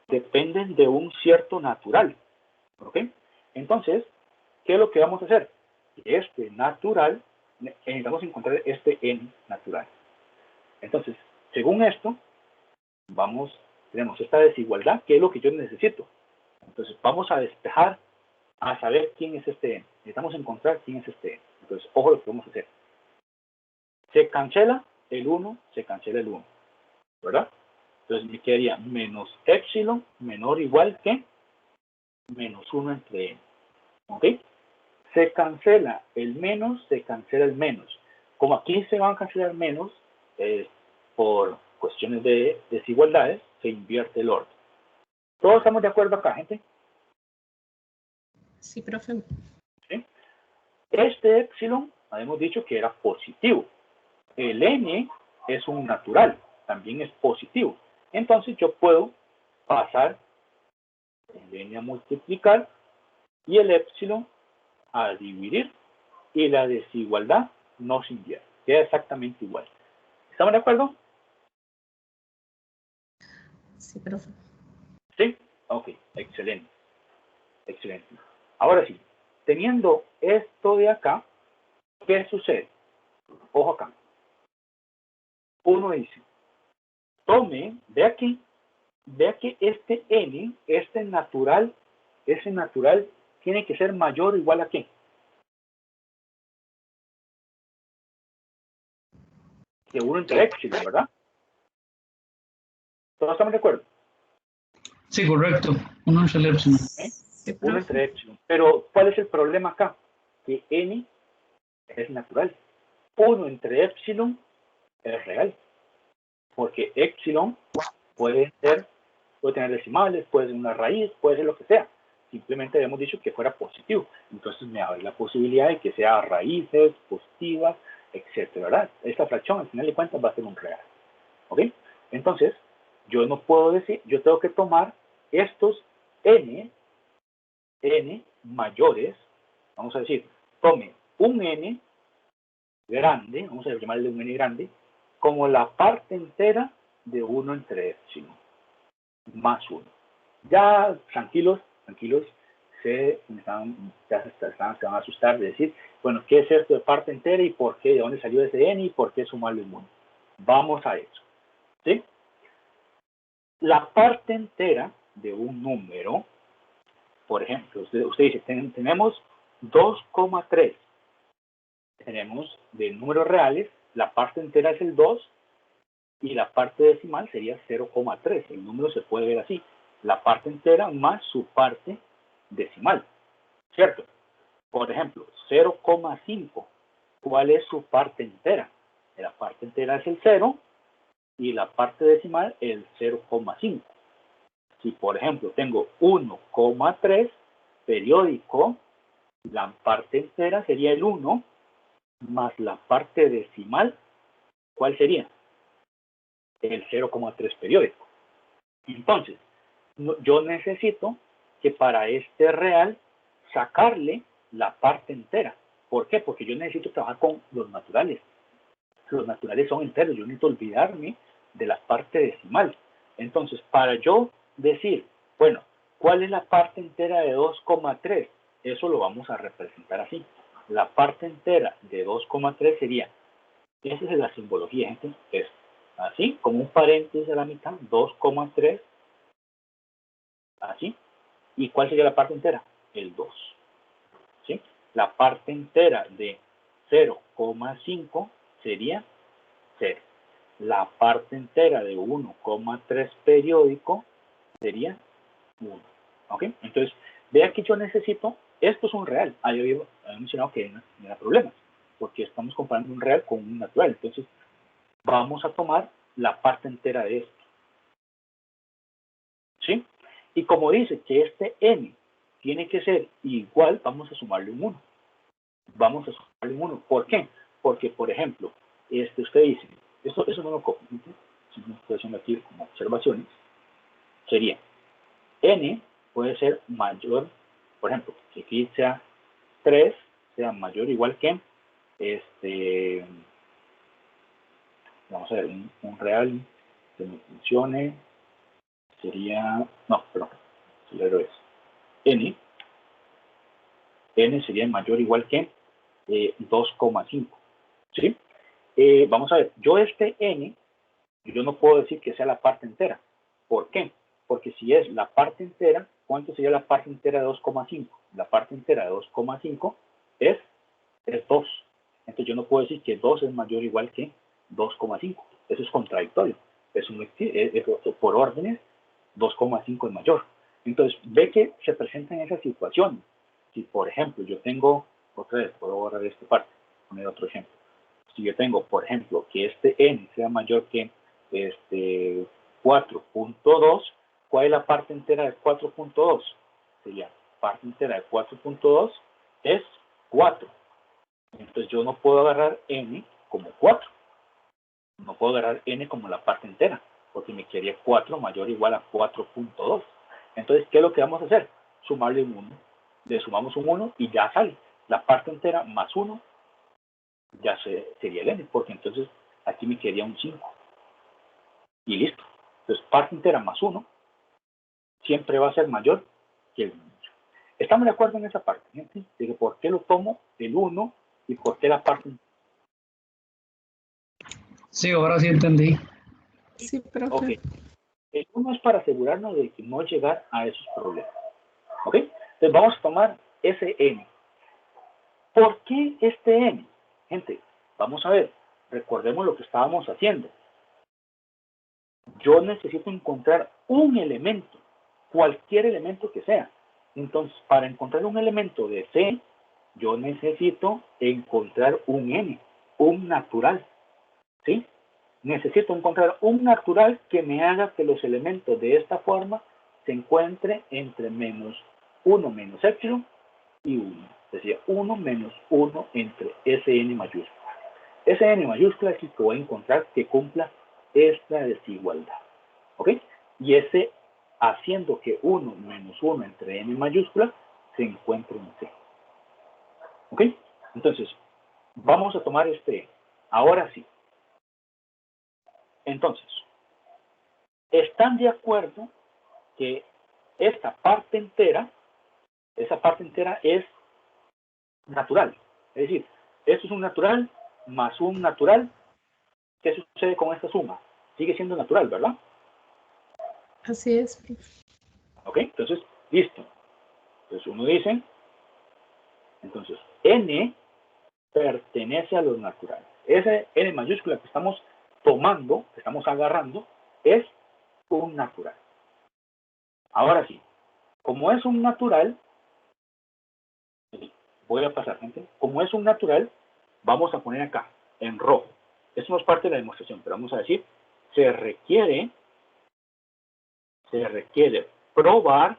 dependen de un cierto natural. ¿Ok? Entonces, ¿qué es lo que vamos a hacer? Este natural, necesitamos encontrar este n natural. Entonces, según esto, tenemos esta desigualdad, que es lo que yo necesito. Entonces, vamos a despejar, a saber quién es este n. Necesitamos encontrar quién es este n. Entonces, ojo lo que vamos a hacer. Se cancela el 1, se cancela el 1, ¿verdad? Entonces me quedaría menos epsilon menor o igual que menos 1 entre n. ¿Ok? Se cancela el menos, se cancela el menos. Como aquí se van a cancelar menos, por cuestiones de desigualdades, se invierte el orden. ¿Todos estamos de acuerdo acá, gente? Sí, profe. ¿Sí? Este epsilon, habíamos dicho que era positivo. El n es un natural, también es positivo. Entonces yo puedo pasar el n a multiplicar y el epsilon a dividir y la desigualdad no se invierte. Queda exactamente igual. ¿Estamos de acuerdo? Sí, profe. ¿Sí? Ok, excelente. Excelente. Ahora sí, teniendo esto de acá, ¿qué sucede? Ojo acá. Uno dice, tome, vea que este n, ese natural, tiene que ser mayor o igual a ¿qué? Que 1 entre epsilon, ¿verdad? ¿Todos estamos de acuerdo? Sí, correcto. Uno es el epsilon. ¿Eh? Sí, 1 profe. entre epsilon. Pero, ¿cuál es el problema acá? Que n es natural. 1 entre epsilon es real. Porque epsilon puede tener decimales, puede ser una raíz, puede ser lo que sea. Simplemente habíamos dicho que fuera positivo. Entonces me abre la posibilidad de que sea raíces, positivas, etcétera, ¿verdad? Esta fracción, al final de cuentas, va a ser un real. ¿Ok? Entonces, yo no puedo decir, yo tengo que tomar estos n mayores, vamos a decir, tome un n grande, vamos a llamarle un n grande, como la parte entera de 1 entre epsilon, más 1. Ya, tranquilos, se van a asustar de decir, bueno, ¿qué es esto de parte entera y por qué? ¿De dónde salió ese n y por qué sumarlo en 1? Vamos a eso. ¿Sí? La parte entera de un número, por ejemplo, usted dice, tenemos 2,3. Tenemos de números reales, la parte entera es el 2 y la parte decimal sería 0,3. El número se puede ver así. La parte entera más su parte decimal. ¿Cierto? Por ejemplo, 0,5. ¿Cuál es su parte entera? La parte entera es el 0 y la parte decimal el 0,5. Si, por ejemplo, tengo 1,3 periódico, la parte entera sería el 1 más la parte decimal, ¿cuál sería? El 0,3 periódico. Entonces, yo necesito que para este real sacarle la parte entera. ¿Por qué? Porque yo necesito trabajar con los naturales. Los naturales son enteros. Yo necesito olvidarme de la parte decimal. Entonces, para yo decir, bueno, ¿cuál es la parte entera de 2,3? Eso lo vamos a representar así. La parte entera de 2,3 sería, esa es la simbología, gente, es así, como un paréntesis a la mitad, 2,3, así. ¿Y cuál sería la parte entera? El 2. ¿Sí? La parte entera de 0,5 sería 0. La parte entera de 1,3 periódico sería 1. ¿Ok? Entonces, vea que yo necesito, esto es un real. Yo había mencionado que no era problema, porque estamos comparando un real con un natural. Entonces, vamos a tomar la parte entera de esto. ¿Sí? Y como dice que este n tiene que ser igual, vamos a sumarle un 1. Vamos a sumarle un 1. ¿Por qué? Porque, por ejemplo, usted dice, eso no lo copio, si no estoy haciendo aquí como observaciones, sería n puede ser mayor, por ejemplo, que aquí sea 3, sea mayor o igual que vamos a ver, un real que me funcione sería, no, perdón, sería es n sería mayor o igual que 2,5, ¿sí? Vamos a ver, yo este n, yo no puedo decir que sea la parte entera. ¿Por qué? Porque si es la parte entera, ¿cuánto sería la parte entera de 2,5? La parte entera de 2,5 es 2. Entonces yo no puedo decir que 2 es mayor o igual que 2,5. Eso es contradictorio. Por órdenes, 2,5 es mayor. Entonces, ve que se presentan esas situaciones. Si, por ejemplo, yo tengo, otra vez, puedo borrar esta parte, poner otro ejemplo. Si yo tengo, por ejemplo, que este n sea mayor que 4.2, ¿cuál es la parte entera de 4.2? Sería, parte entera de 4.2 es 4. Entonces yo no puedo agarrar n como 4. No puedo agarrar n como la parte entera, porque me quedaría 4 mayor o igual a 4.2. Entonces, ¿qué es lo que vamos a hacer? Sumarle un 1. Le sumamos un 1 y ya sale. la parte entera más 1 ya sería el n, porque entonces aquí me quedaría un 5. Y listo. Entonces, parte entera más 1 siempre va a ser mayor que el 1. ¿Estamos de acuerdo en esa parte, gente? De que por qué lo tomo el 1 y por qué la parte. Sí, ahora sí entendí. Sí, profe. Ok. El 1 es para asegurarnos de que no llegar a esos problemas. ¿Ok? Entonces vamos a tomar ese n. ¿Por qué este n? Gente, vamos a ver. Recordemos lo que estábamos haciendo. Yo necesito encontrar un elemento, cualquier elemento que sea. Entonces, para encontrar un elemento de C, yo necesito encontrar un n, un natural. ¿Sí? Necesito encontrar un natural que me haga que los elementos de esta forma se encuentren entre menos 1 menos epsilon y 1. Es decir, 1 menos 1 entre ese n mayúscula. Ese n mayúscula es el que voy a encontrar que cumpla esta desigualdad. ¿Ok? Y ese haciendo que 1 menos 1 entre n mayúscula se encuentre en C. ¿Ok? Entonces, vamos a tomar este. Ahora sí. Entonces, ¿están de acuerdo que esta parte entera, esa parte entera es natural? Es decir, esto es un natural más un natural. ¿Qué sucede con esta suma? Sigue siendo natural, ¿verdad? Así es, profe. ¿Ok? Entonces, listo. Entonces uno dice, entonces, n pertenece a los naturales. Ese n mayúscula que estamos tomando, que estamos agarrando, es un natural. Ahora sí, como es un natural, voy a pasar, gente, como es un natural, vamos a poner acá, en rojo. Esto no es parte de la demostración, pero vamos a decir, se requiere probar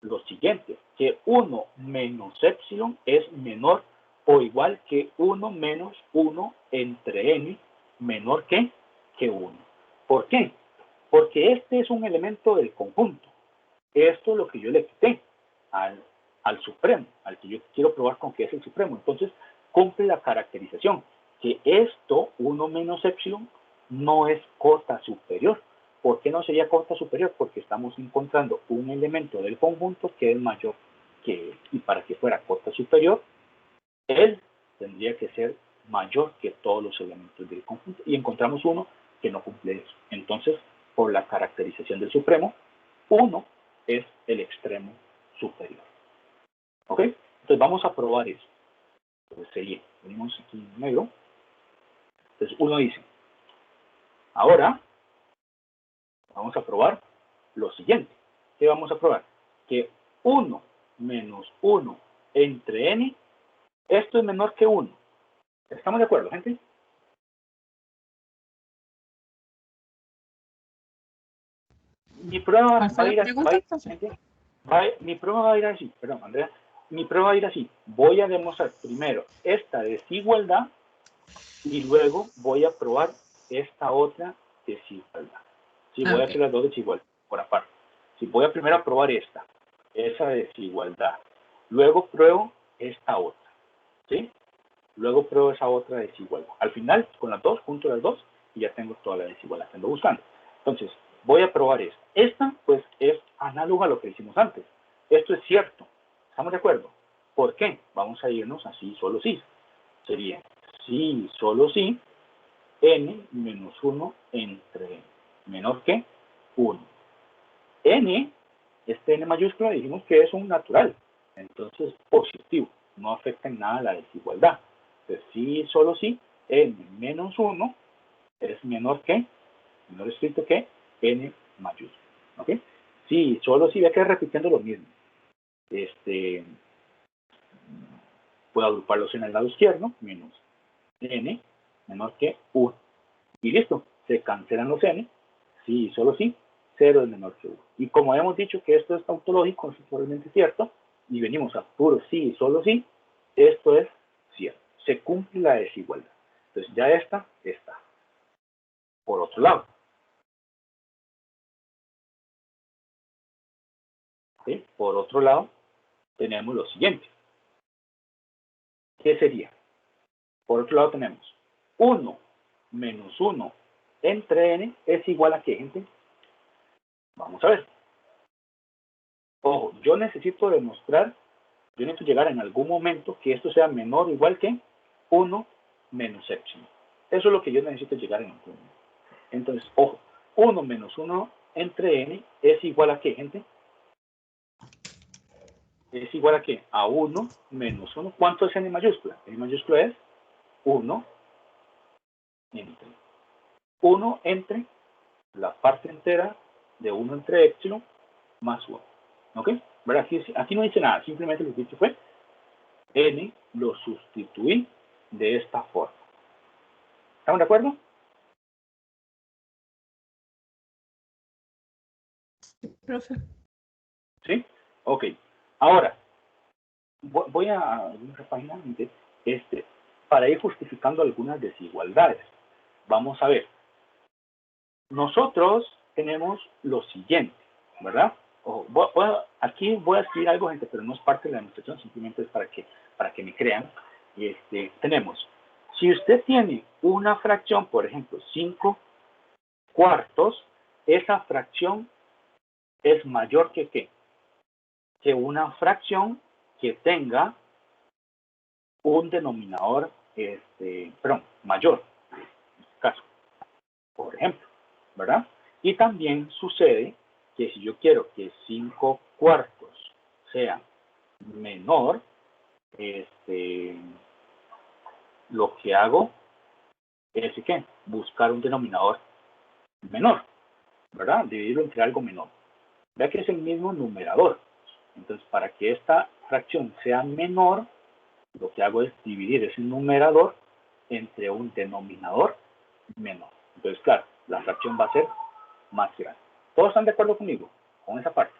lo siguiente, que 1 menos epsilon es menor o igual que 1 menos 1 entre n menor que 1. ¿Por qué? Porque este es un elemento del conjunto. Esto es lo que yo le quité al supremo, al que yo quiero probar con que es el supremo. Entonces, cumple la caracterización que esto, 1 menos epsilon, no es cota superior. ¿Por qué no sería cota superior? Porque estamos encontrando un elemento del conjunto que es mayor que él. Y para que fuera cota superior, él tendría que ser mayor que todos los elementos del conjunto. Y encontramos uno que no cumple eso. Entonces, por la caracterización del supremo, 1 es el extremo superior. ¿Ok? Entonces vamos a probar eso. Entonces sería, venimos aquí en negro. Entonces uno dice, ahora vamos a probar lo siguiente. ¿Qué vamos a probar? Que 1 menos 1 entre n, esto es menor que 1. ¿Estamos de acuerdo, gente? Mi prueba va a ir así. Mi prueba va a ir así. Perdón, Andrea. Mi prueba va a ir así. Voy a demostrar primero esta desigualdad y luego voy a probar esta otra desigualdad. Sí, voy a hacer las dos desigualdades por aparte. Sí, voy a primero probar esa desigualdad. Luego pruebo esta otra. ¿Sí? Luego pruebo esa otra desigualdad. Al final, con las dos, junto las dos, y ya tengo toda la desigualdad que ando buscando. Entonces, voy a probar esta. Esta, pues, es análoga a lo que hicimos antes. Esto es cierto. ¿Estamos de acuerdo? ¿Por qué? Vamos a irnos así, solo sí. Sería sí, solo sí, n menos 1 entre menor que 1. N, este n mayúscula, dijimos que es un natural. Entonces, positivo. No afecta en nada la desigualdad. Entonces, sí, solo sí, n menos 1 es menor escrito que n mayúscula. ¿Ok? Sí, solo sí, voy a quedar repitiendo lo mismo. Puedo agruparlos en el lado izquierdo, menos n menor que 1. Y listo, se cancelan los n, sí, solo sí, 0 es menor que 1. Y como habíamos dicho que esto es tautológico, es totalmente cierto, y venimos a puro sí, solo sí, esto es cierto. Se cumple la desigualdad. Entonces ya esta está. Por otro lado, ¿sí? Por otro lado, tenemos lo siguiente. ¿qué sería? Por otro lado tenemos 1 menos 1 entre n es igual a ¿qué, gente? Vamos a ver. Ojo, yo necesito llegar en algún momento que esto sea menor o igual que 1 menos epsilon. Eso es lo que yo necesito llegar en algún momento. Entonces, ojo, 1 menos 1 entre n es igual a ¿qué, gente? Es igual a ¿qué? A 1 menos 1. ¿Cuánto es n mayúscula? N mayúscula es 1 entre 1 entre la parte entera de 1 entre epsilon más 1. ¿Ok? ¿Verdad? Aquí no dice nada, simplemente lo que hice fue n lo sustituí de esta forma. ¿Estamos de acuerdo? Profe. ¿Sí? Ok. Ahora, voy a una página para ir justificando algunas desigualdades. Vamos a ver. Nosotros tenemos lo siguiente, ¿verdad? Aquí voy a escribir algo, gente, pero no es parte de la demostración, simplemente es para que me crean. Tenemos, si usted tiene una fracción, por ejemplo, 5 cuartos, esa fracción es mayor que ¿qué? Que una fracción que tenga un denominador, mayor, en este caso, por ejemplo, ¿verdad? Y también sucede que si yo quiero que 5 cuartos sea menor, lo que hago es ¿qué? Buscar un denominador menor, ¿verdad? Dividirlo entre algo menor. Vea que es el mismo numerador. Entonces, para que esta fracción sea menor, lo que hago es dividir ese numerador entre un denominador menor. Entonces, claro, la fracción va a ser más grande. ¿Todos están de acuerdo conmigo con esa parte?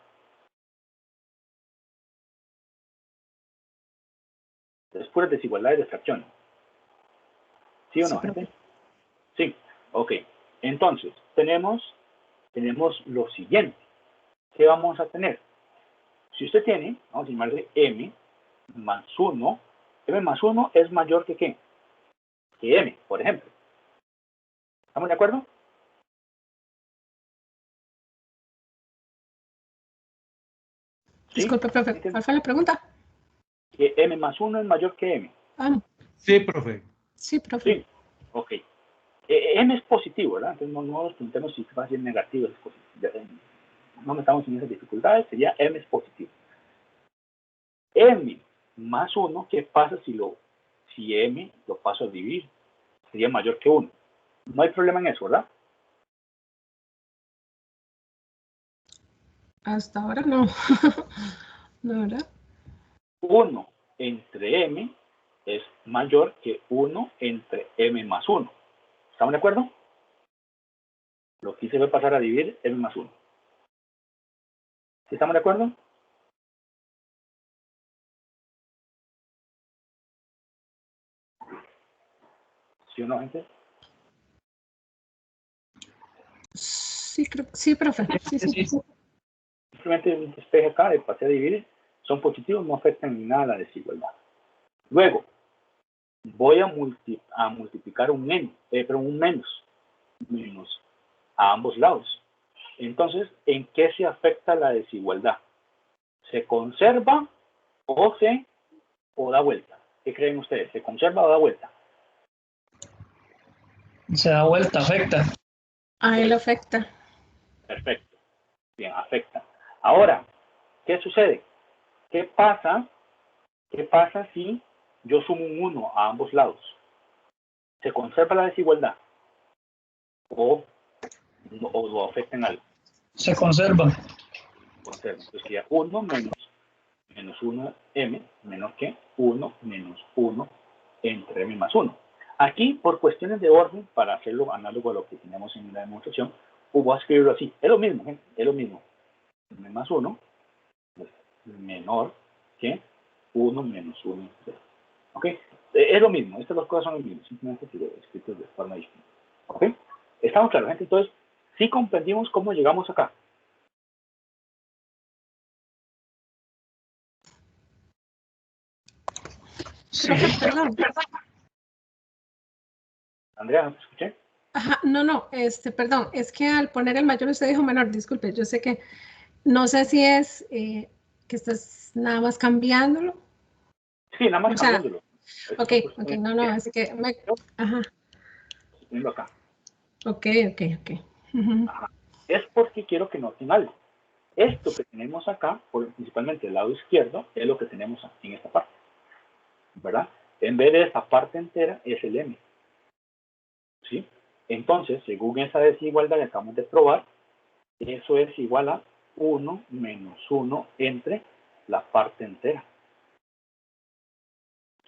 Es puras desigualdades de fracción. ¿Sí o no, gente? Sí. Ok. Entonces, tenemos lo siguiente. ¿Qué vamos a tener? Si usted tiene, vamos a llamarle m más 1, m más 1 es mayor que ¿qué? Que m, por ejemplo. ¿Estamos de acuerdo? ¿Sí? Disculpe, profe, ¿cuál fue la pregunta? Que m más 1 es mayor que m. Sí, profe. Sí, profe. Sí, ok. M es positivo, ¿verdad? Entonces no nos preguntemos si va a ser negativo. Es positivo. No metamos en esas dificultades, sería m es positivo. M más 1, ¿qué pasa si m lo paso a dividir? Sería mayor que 1. No hay problema en eso, ¿verdad? Hasta ahora no. No, ¿verdad? 1 entre m es mayor que 1 entre m más 1. ¿Estamos de acuerdo? Lo que hice fue pasar a dividir m más 1. ¿Sí estamos de acuerdo? ¿Sí o no, gente? Sí, sí, profe. Sí. Simplemente un despeje acá, de pasé a dividir, son positivos, no afectan ni nada a la desigualdad. Luego, voy a multiplicar un menos a ambos lados. Entonces, ¿en qué se afecta la desigualdad? ¿Se conserva o da vuelta? ¿Qué creen ustedes? ¿Se conserva o da vuelta? Se da vuelta, afecta. A él afecta. Perfecto. Bien, afecta. Ahora, ¿qué sucede? ¿Qué pasa si yo sumo un 1 a ambos lados? ¿Se conserva la desigualdad? ¿O lo afecta en algo? Se conserva. Conserva. Entonces sería 1 menos 1m menor que 1 menos 1 entre m más 1. Aquí, por cuestiones de orden, para hacerlo análogo a lo que tenemos en la demostración, voy a escribirlo así. Es lo mismo, gente, es lo mismo. m más 1 es menor que 1 menos 1. ¿Ok? Es lo mismo. Estas dos cosas son lo mismo. Simplemente escritos de forma distinta. ¿Ok? ¿Estamos claros, gente? Entonces, sí comprendimos cómo llegamos acá. Profe, perdón. Andrea, ¿no te escuché? Ajá, no, perdón, es que al poner el mayor usted dijo menor, disculpe, yo sé que, no sé si es que estás nada más cambiándolo. Sí, nada más O sea, cambiándolo. ok, no, es que ajá, Viendo acá. ok. Ujú. Ajá. Es porque quiero que noten algo. Esto que tenemos acá, principalmente el lado izquierdo, es lo que tenemos aquí en esta parte, ¿verdad? En vez de esta parte entera, es el M, ¿sí? Entonces, según esa desigualdad que acabamos de probar, eso es igual a 1 menos 1 entre la parte entera,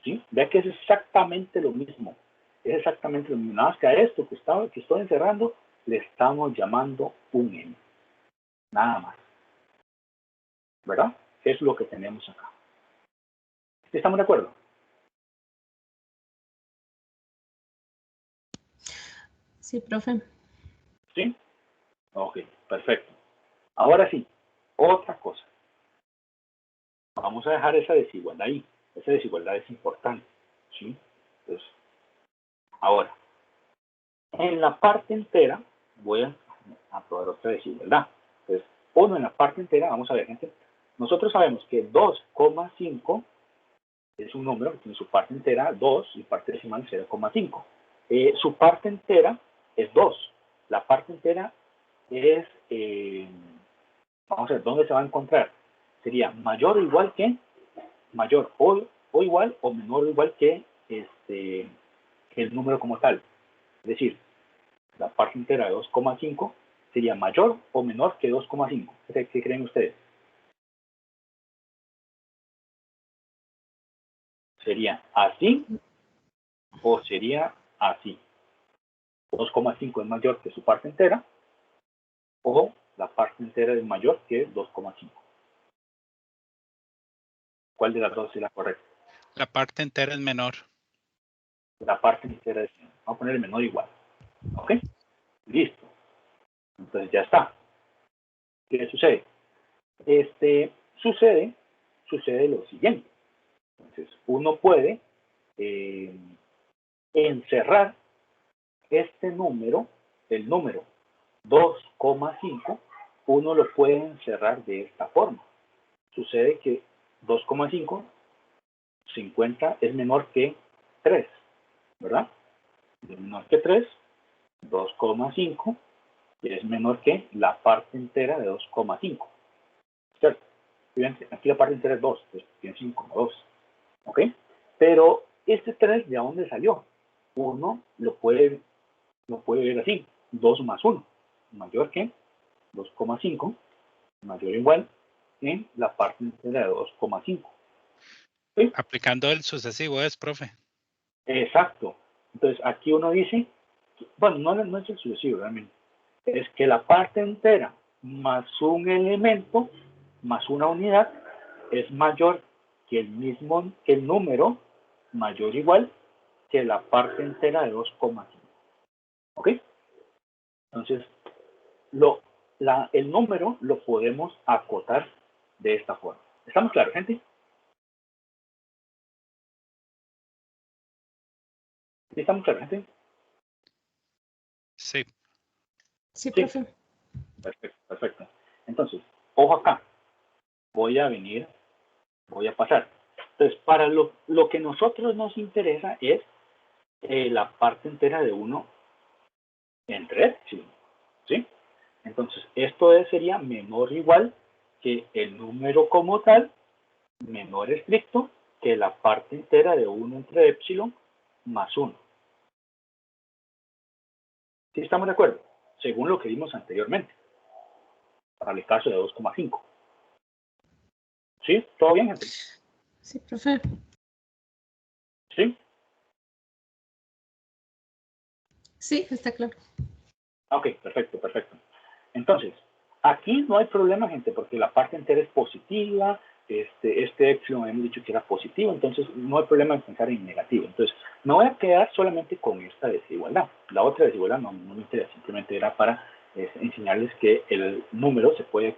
¿sí? Vea que es exactamente lo mismo. Es exactamente lo mismo. Nada más que a esto que estoy encerrando, le estamos llamando un M. Nada más. ¿Verdad? Es lo que tenemos acá. ¿Estamos de acuerdo? Sí, profe. ¿Sí? Ok, perfecto. Ahora sí, otra cosa. Vamos a dejar esa desigualdad ahí. Esa desigualdad es importante. ¿Sí? Entonces, ahora, en la parte entera, voy a probar otra desigualdad. Entonces, 1 en la parte entera, vamos a ver, gente. Nosotros sabemos que 2,5 es un número que tiene su parte entera 2 y parte decimal 0,5. Su parte entera es 2. La parte entera es, vamos a ver, ¿dónde se va a encontrar? Sería mayor o igual que, mayor o igual o menor o igual que el número como tal. Es decir, la parte entera de 2,5 sería mayor o menor que 2,5. ¿Qué creen ustedes? ¿Sería así o sería así? 2,5 es mayor que su parte entera o la parte entera es mayor que 2,5. ¿Cuál de las dos es la correcta? La parte entera es menor. La parte entera es menor. Vamos a poner el menor igual. ¿Ok? Listo. Entonces ya está. ¿Qué sucede? Sucede lo siguiente. Entonces, uno puede encerrar este número, el número 2,5, uno lo puede encerrar de esta forma. Sucede que 2,5, 50 es menor que 3, ¿verdad? Es menor que 3, 2,5 es menor que la parte entera de 2,5. ¿Cierto? Fíjense, aquí la parte entera es 2, pues piensen como 2. ¿Ok? Pero este 3, ¿de dónde salió? Uno lo puede ver así, 2 más 1, mayor que 2,5, mayor o igual en la parte entera de 2,5. ¿Sí? Aplicando el sucesivo es, profe. Exacto. Entonces aquí uno dice, bueno, no es el sucesivo realmente, es que la parte entera más un elemento más una unidad es mayor que el número mayor o igual que la parte entera de 2,5. ¿Ok? Entonces, el número lo podemos acotar de esta forma. ¿Estamos claros, gente? ¿Estamos claros, gente? Sí. Sí, profe. Perfecto, perfecto. Entonces, ojo acá. Voy a pasar. Entonces, para lo que a nosotros nos interesa es la parte entera de 1 entre epsilon, ¿sí? Entonces, esto sería menor o igual que el número como tal, menor estricto que la parte entera de 1 entre epsilon más 1. ¿Sí estamos de acuerdo? Según lo que vimos anteriormente, para el caso de 2,5. ¿Sí? ¿Todo bien, gente? Sí, profe. ¿Sí? Sí, está claro. Ok, perfecto, perfecto. Entonces, aquí no hay problema, gente, porque la parte entera es positiva, este epsilon hemos dicho que era positivo, entonces no hay problema en pensar en negativo. Entonces, me voy a quedar solamente con esta desigualdad. La otra desigualdad no me interesa, simplemente era para enseñarles que el número se puede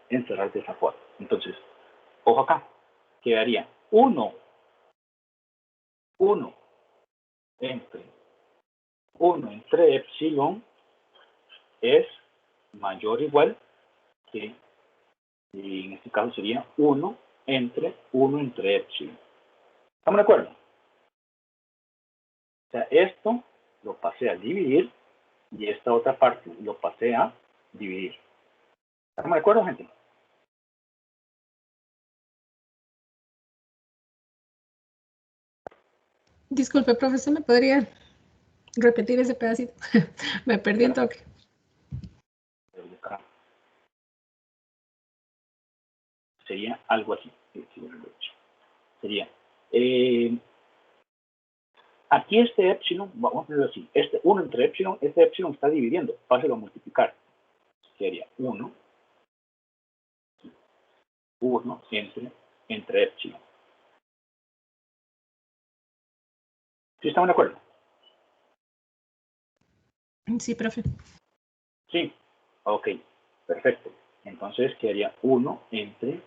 encerrar de esa forma. Entonces, ojo acá, quedaría 1 1 entre epsilon es mayor o igual que, y en este caso sería 1 entre epsilon. ¿Estamos de acuerdo? O sea, esto lo pasé a dividir y esta otra parte lo pasé a dividir. ¿Estamos de acuerdo, gente? Disculpe, profesor, ¿me podría repetir ese pedacito? Me perdí un toque. Sería algo así. Sería aquí este epsilon, vamos a ponerlo así, este 1 entre epsilon, este epsilon está dividiendo, páselo a multiplicar. Sería 1 entre epsilon. ¿Sí estamos de acuerdo? Sí, profe. Sí. Ok, perfecto. Entonces quedaría 1 entre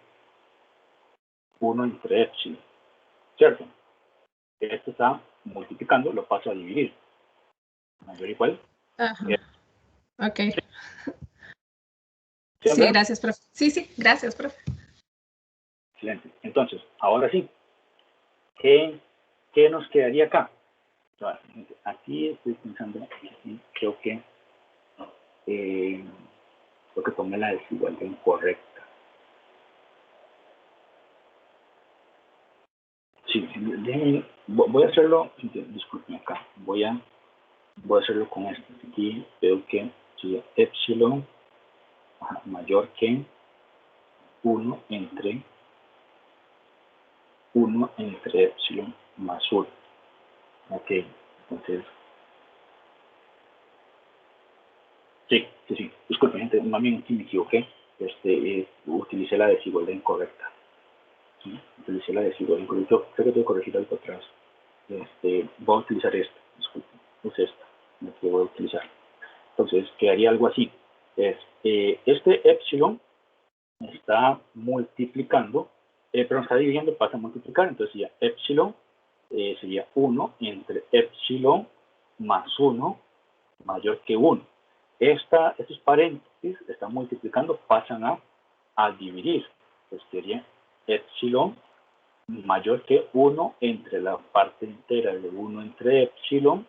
epsilon. ¿Cierto? Esto está multiplicando, lo paso a dividir. Mayor o igual. Ajá. Ok. ¿Sí, Sí, gracias, profe. Sí, gracias, profe. Excelente. Entonces, ahora sí, ¿qué nos quedaría acá? Aquí estoy pensando, aquí creo que tomé la desigualdad incorrecta. Sí, voy a hacerlo, disculpen acá, voy a hacerlo con esto. Aquí veo que sería epsilon mayor que 1 entre epsilon más 1. Ok, entonces, sí, disculpen, gente, más bien aquí me equivoqué, utilicé la desigualdad incorrecta. ¿Sí? Utilicé la desigualdad incorrecta, yo creo que tengo que corregir algo atrás. Voy a utilizar esta, disculpen, es esta, la que voy a utilizar. Entonces, quedaría algo así. Este epsilon está multiplicando, pero está dividiendo, pasa a multiplicar, entonces sería epsilon, sería 1 entre epsilon más 1 mayor que 1. Estos paréntesis están multiplicando, pasan a dividir. Entonces sería epsilon mayor que 1 entre la parte entera de 1 entre epsilon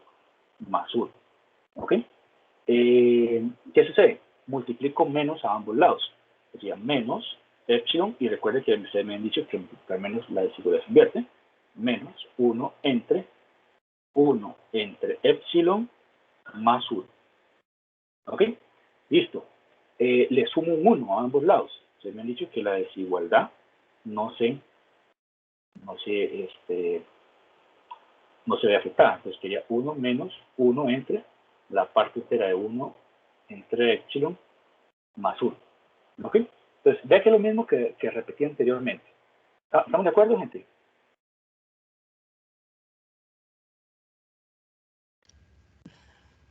más 1. ¿Ok? ¿Qué sucede? Multiplico menos a ambos lados. Sería menos epsilon, y recuerden que ustedes me han dicho que multiplicar menos la desigualdad se invierte, menos 1 entre epsilon más 1. ¿Ok? Listo. Le sumo un 1 a ambos lados. Ustedes me han dicho que la desigualdad no se ve afectada. Entonces sería 1 menos 1 entre la parte entera de 1 entre epsilon más 1. ¿Ok? Entonces, vea que es lo mismo que repetí anteriormente. ¿Estamos de acuerdo, gente?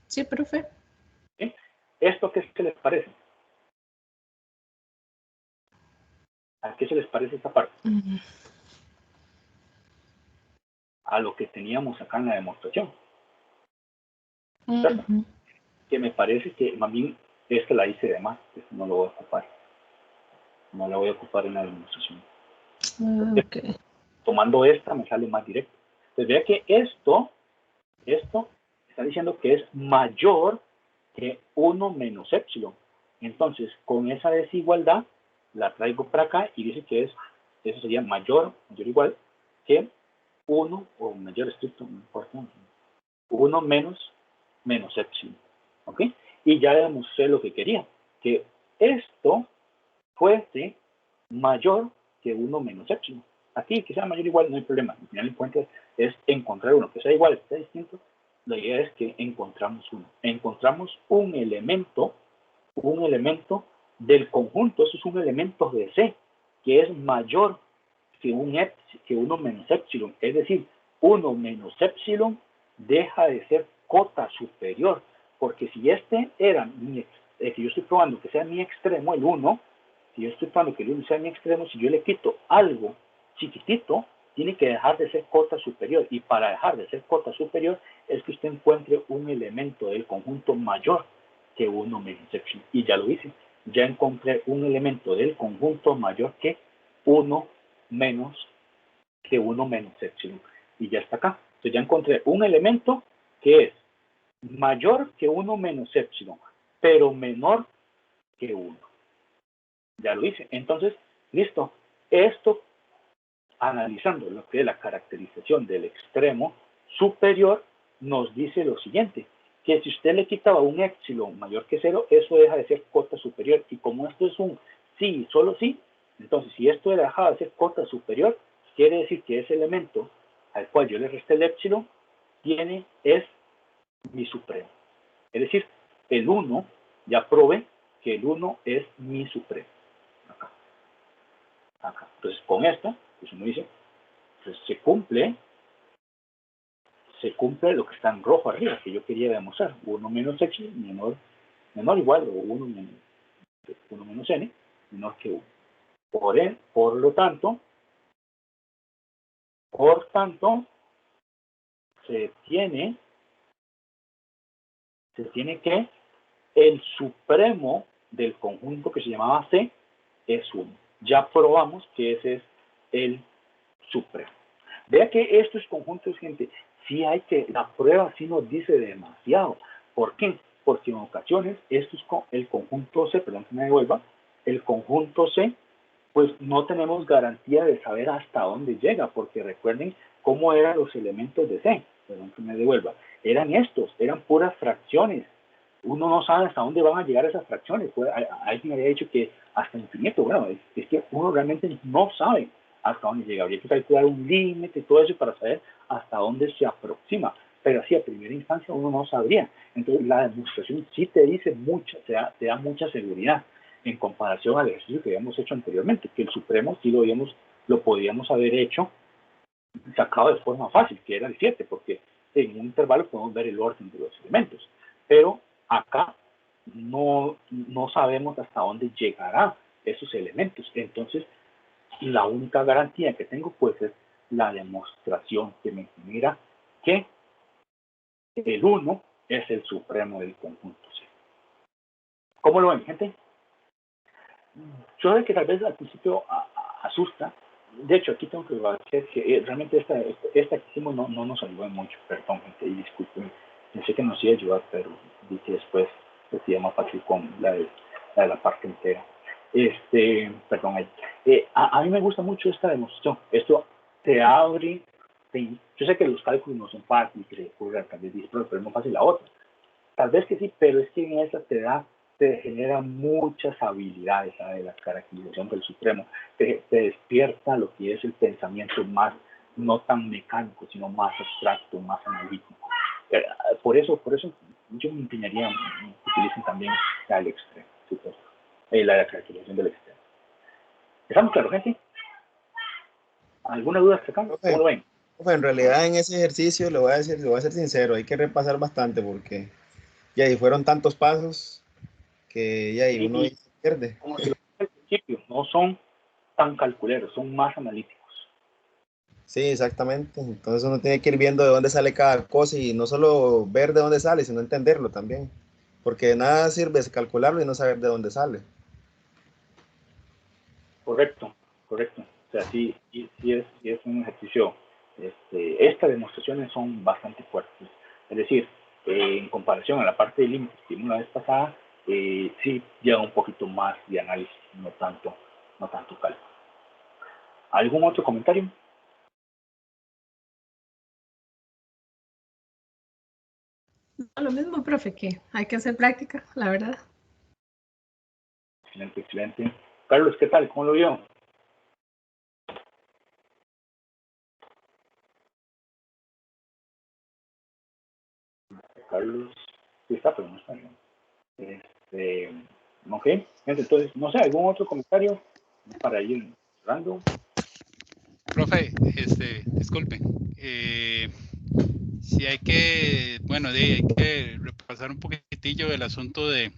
Sí, profe. ¿Sí? ¿Esto qué se les parece? ¿A qué se les parece esta parte? A lo que teníamos acá en la demostración. ¿Cierto? Que me parece que más bien esta la hice de más, no lo voy a ocupar. No la voy a ocupar en la demostración. Okay. Tomando esta me sale más directo. Entonces vea que esto está diciendo que es mayor que 1 menos epsilon. Entonces, con esa desigualdad, la traigo para acá y dice que eso sería mayor o igual que 1, o mayor estricto, no importa, 1 menos epsilon. ¿Ok? Y ya demostré lo que quería, que esto fuese mayor que 1 menos epsilon. Aquí, que sea mayor o igual, no hay problema. Al final de cuentas, es encontrar uno que sea igual, que sea distinto. La idea es que encontramos uno. Encontramos un elemento del conjunto, eso es un elemento de C, que es mayor que 1 menos epsilon. Es decir, 1 menos epsilon deja de ser cota superior, porque si este era que yo estoy probando que sea mi extremo, el 1, si yo estoy probando que el 1 sea mi extremo, si yo le quito algo chiquitito, tiene que dejar de ser cota superior. Y para dejar de ser cota superior es que usted encuentre un elemento del conjunto mayor que 1 menos epsilon. Y ya lo hice. Ya encontré un elemento del conjunto mayor que 1 menos epsilon. Y ya está acá. Entonces ya encontré un elemento que es mayor que 1 menos epsilon, pero menor que 1. Ya lo hice. Entonces, listo. Esto, analizando lo que es la caracterización del extremo superior, nos dice lo siguiente, que si usted le quitaba un epsilon mayor que 0, eso deja de ser cota superior. Y como esto es un sí, solo sí, entonces si esto dejaba de ser cota superior, quiere decir que ese elemento al cual yo le resté el epsilon es mi supremo. Es decir, el 1, ya probé que el 1 es mi supremo. Acá. Entonces, con esto, pues uno dice, pues se cumple lo que está en rojo arriba, que yo quería demostrar. 1 menos x menor o igual, o 1 menos n menor que 1. Por tanto, se tiene que el supremo del conjunto que se llamaba C es 1. Ya probamos que ese es el supremo. Vea que estos conjuntos, gente, la prueba sí nos dice demasiado. ¿Por qué? Porque en ocasiones el conjunto C, perdón que me devuelva, el conjunto C, pues no tenemos garantía de saber hasta dónde llega, porque recuerden cómo eran los elementos de C, perdón que me devuelva, eran puras fracciones. Uno no sabe hasta dónde van a llegar esas fracciones. Alguien había dicho que hasta infinito. Bueno, es que uno realmente no sabe hasta dónde llega. Habría que calcular un límite y todo eso para saber hasta dónde se aproxima. Pero así a primera instancia uno no sabría. Entonces la demostración sí te dice mucho, te da mucha seguridad en comparación al ejercicio que habíamos hecho anteriormente, que el supremo sí lo podíamos haber hecho sacado de forma fácil, que era el 7, porque en un intervalo podemos ver el orden de los elementos. Pero acá no sabemos hasta dónde llegará esos elementos. Entonces, la única garantía que tengo pues es la demostración que me genera que el 1 es el supremo del conjunto C. ¿Cómo lo ven, gente? Yo sé que tal vez al principio asusta. De hecho, aquí tengo que decir que realmente esta que hicimos no nos ayudó mucho. Perdón, gente, y disculpen. Pensé que nos iba a ayudar, pero vi que después sería más fácil con la de la parte entera. Perdón, ahí. A mí me gusta mucho esta demostración. Esto te abre. Yo sé que los cálculos no son fáciles, que se ocurre tal vez dice, pero es más fácil la otra. Tal vez que sí, pero es que en esa te genera muchas habilidades, ¿sabes? La caracterización del supremo. Te despierta lo que es el pensamiento más, no tan mecánico, sino más abstracto, más analítico. Por eso yo me empeñaría en que utilicen también la del extremo, la caracterización del extremo. ¿Estamos claros, gente? ¿Alguna duda hasta acá? ¿Cómo lo ven? En realidad en ese ejercicio le voy a ser sincero, hay que repasar bastante porque ya ahí fueron tantos pasos que ya ahí uno se pierde. Como se lo dije al principio, no son tan calculeros, son más analíticos. Sí, exactamente. Entonces uno tiene que ir viendo de dónde sale cada cosa y no solo ver de dónde sale, sino entenderlo también. Porque de nada sirve calcularlo y no saber de dónde sale. Correcto. O sea, sí es un ejercicio. Estas demostraciones son bastante fuertes. Es decir, en comparación a la parte de límites que vimos la vez pasada, sí lleva un poquito más de análisis, no tanto cálculo. ¿Algún otro comentario? No, lo mismo, profe, que hay que hacer práctica, la verdad. Excelente. Carlos, ¿qué tal? ¿Cómo lo vio? Carlos, sí está, pero no está bien. Ok, entonces, no sé, ¿algún otro comentario para ir cerrando? Profe, disculpe. Si hay que, hay que repasar un poquitillo el asunto de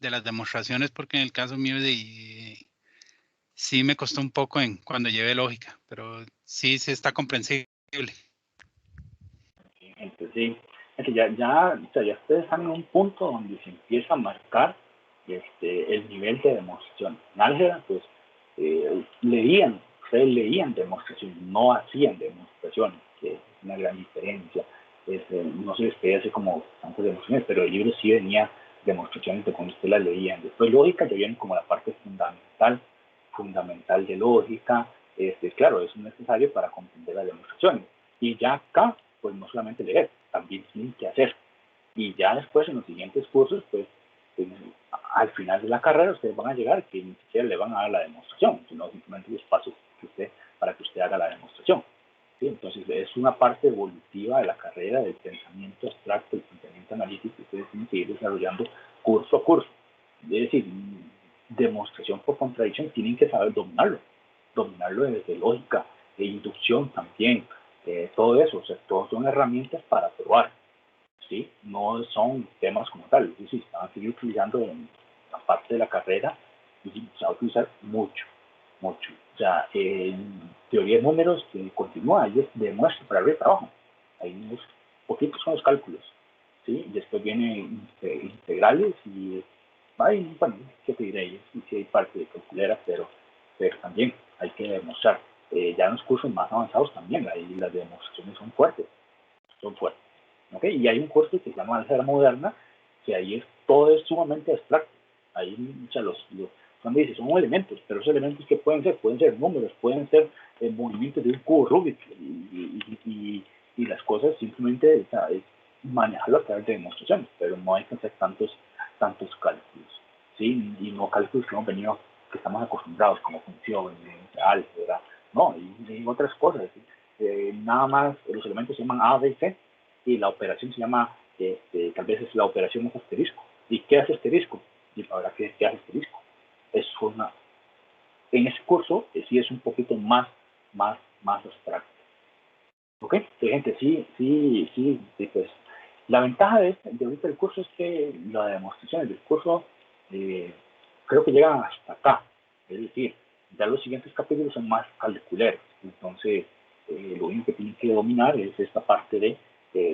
las demostraciones, porque en el caso mío sí me costó un poco cuando llevé lógica, pero sí está comprensible. Entonces, sí, es que o sea, ya ustedes están en un punto donde se empieza a marcar el nivel de demostración. En álgebra, pues, ustedes leían demostraciones, no hacían demostraciones, que es una gran diferencia. No se les pedía hacer como tantas demostraciones, pero el libro sí venía demostraciones de cuando ustedes las leían. Después lógica ya viene como la parte fundamental de lógica. Claro, eso es necesario para comprender las demostraciones. Y ya acá, pues no solamente leer, también tienen que hacer. Y ya después en los siguientes cursos, pues al final de la carrera ustedes van a llegar que ni siquiera le van a dar la demostración, sino simplemente los pasos para que usted haga la demostración. ¿Sí? Entonces es una parte evolutiva de la carrera del pensamiento abstracto, del pensamiento analítico, que ustedes tienen que ir desarrollando curso a curso. Es decir, demostración por contradicción, tienen que saber dominarlo desde lógica, de inducción también, todo eso, o sea, todos son herramientas para probar, ¿sí? No son temas como tal, es decir, se van a seguir utilizando en la parte de la carrera y se va a utilizar mucho. O sea, en teoría de números continúa, ahí es de muestra para arriba y para abajo. Ahí unos poquitos son los cálculos, ¿sí? Y después vienen integrales y bueno, ¿qué te diré? Sí hay parte de calculera, pero también hay que demostrar. Ya en los cursos más avanzados también, ahí las demostraciones son fuertes. ¿Okay? Y hay un curso que se llama álgebra moderna, que ahí todo es sumamente abstracto. Ahí, o sea, cuando dice, son elementos, pero esos elementos que pueden ser números, pueden ser movimientos de un cubo Rubik, y las cosas simplemente, o sea, es manejarlo a través de demostraciones, pero no hay que hacer tantos cálculos, ¿sí? Y no cálculos que estamos acostumbrados, como funciones, álgebra, no, y otras cosas, ¿sí? Nada más los elementos se llaman A, B y C, y la operación se llama, tal vez es la operación es asterisco. ¿Y qué hace asterisco? Y ahora, ¿qué hace asterisco? En ese curso sí es un poquito más abstracto. ¿Ok? Entonces, gente, sí, pues la ventaja de ahorita el curso es que las demostraciones del curso creo que llegan hasta acá. Es decir, ya los siguientes capítulos son más calculares. Entonces, lo único que tienen que dominar es esta parte de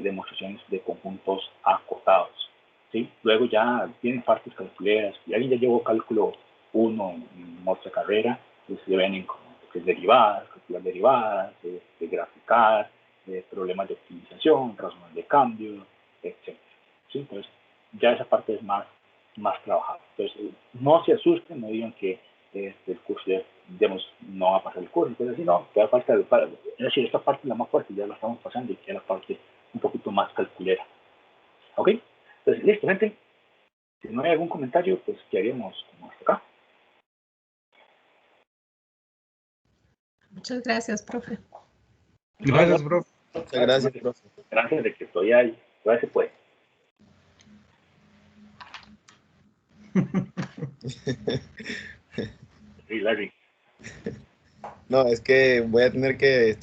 demostraciones de conjuntos acotados. ¿Sí? Luego ya tienen partes calculeras. Si alguien ya llevó cálculo 1 en otra carrera, pues se ven como derivadas, calcular derivadas, graficar, problemas de optimización, razones de cambio, etc. ¿Sí? Entonces, ya esa parte es más trabajada. Entonces, no se asusten, no digan que el curso, digamos, no va a pasar el curso, entonces, no, que falta, es decir, esta parte es la más fuerte, ya la estamos pasando, y que es la parte un poquito más calculera. ¿Ok? Entonces, listo, gente. Si no hay algún comentario, pues quedaríamos como hasta acá. Muchas gracias, profe. Gracias, profe. Muchas gracias, profe. Gracias de que estoy ahí. Todavía se puede. Sí, Larry. No, es que voy a tener que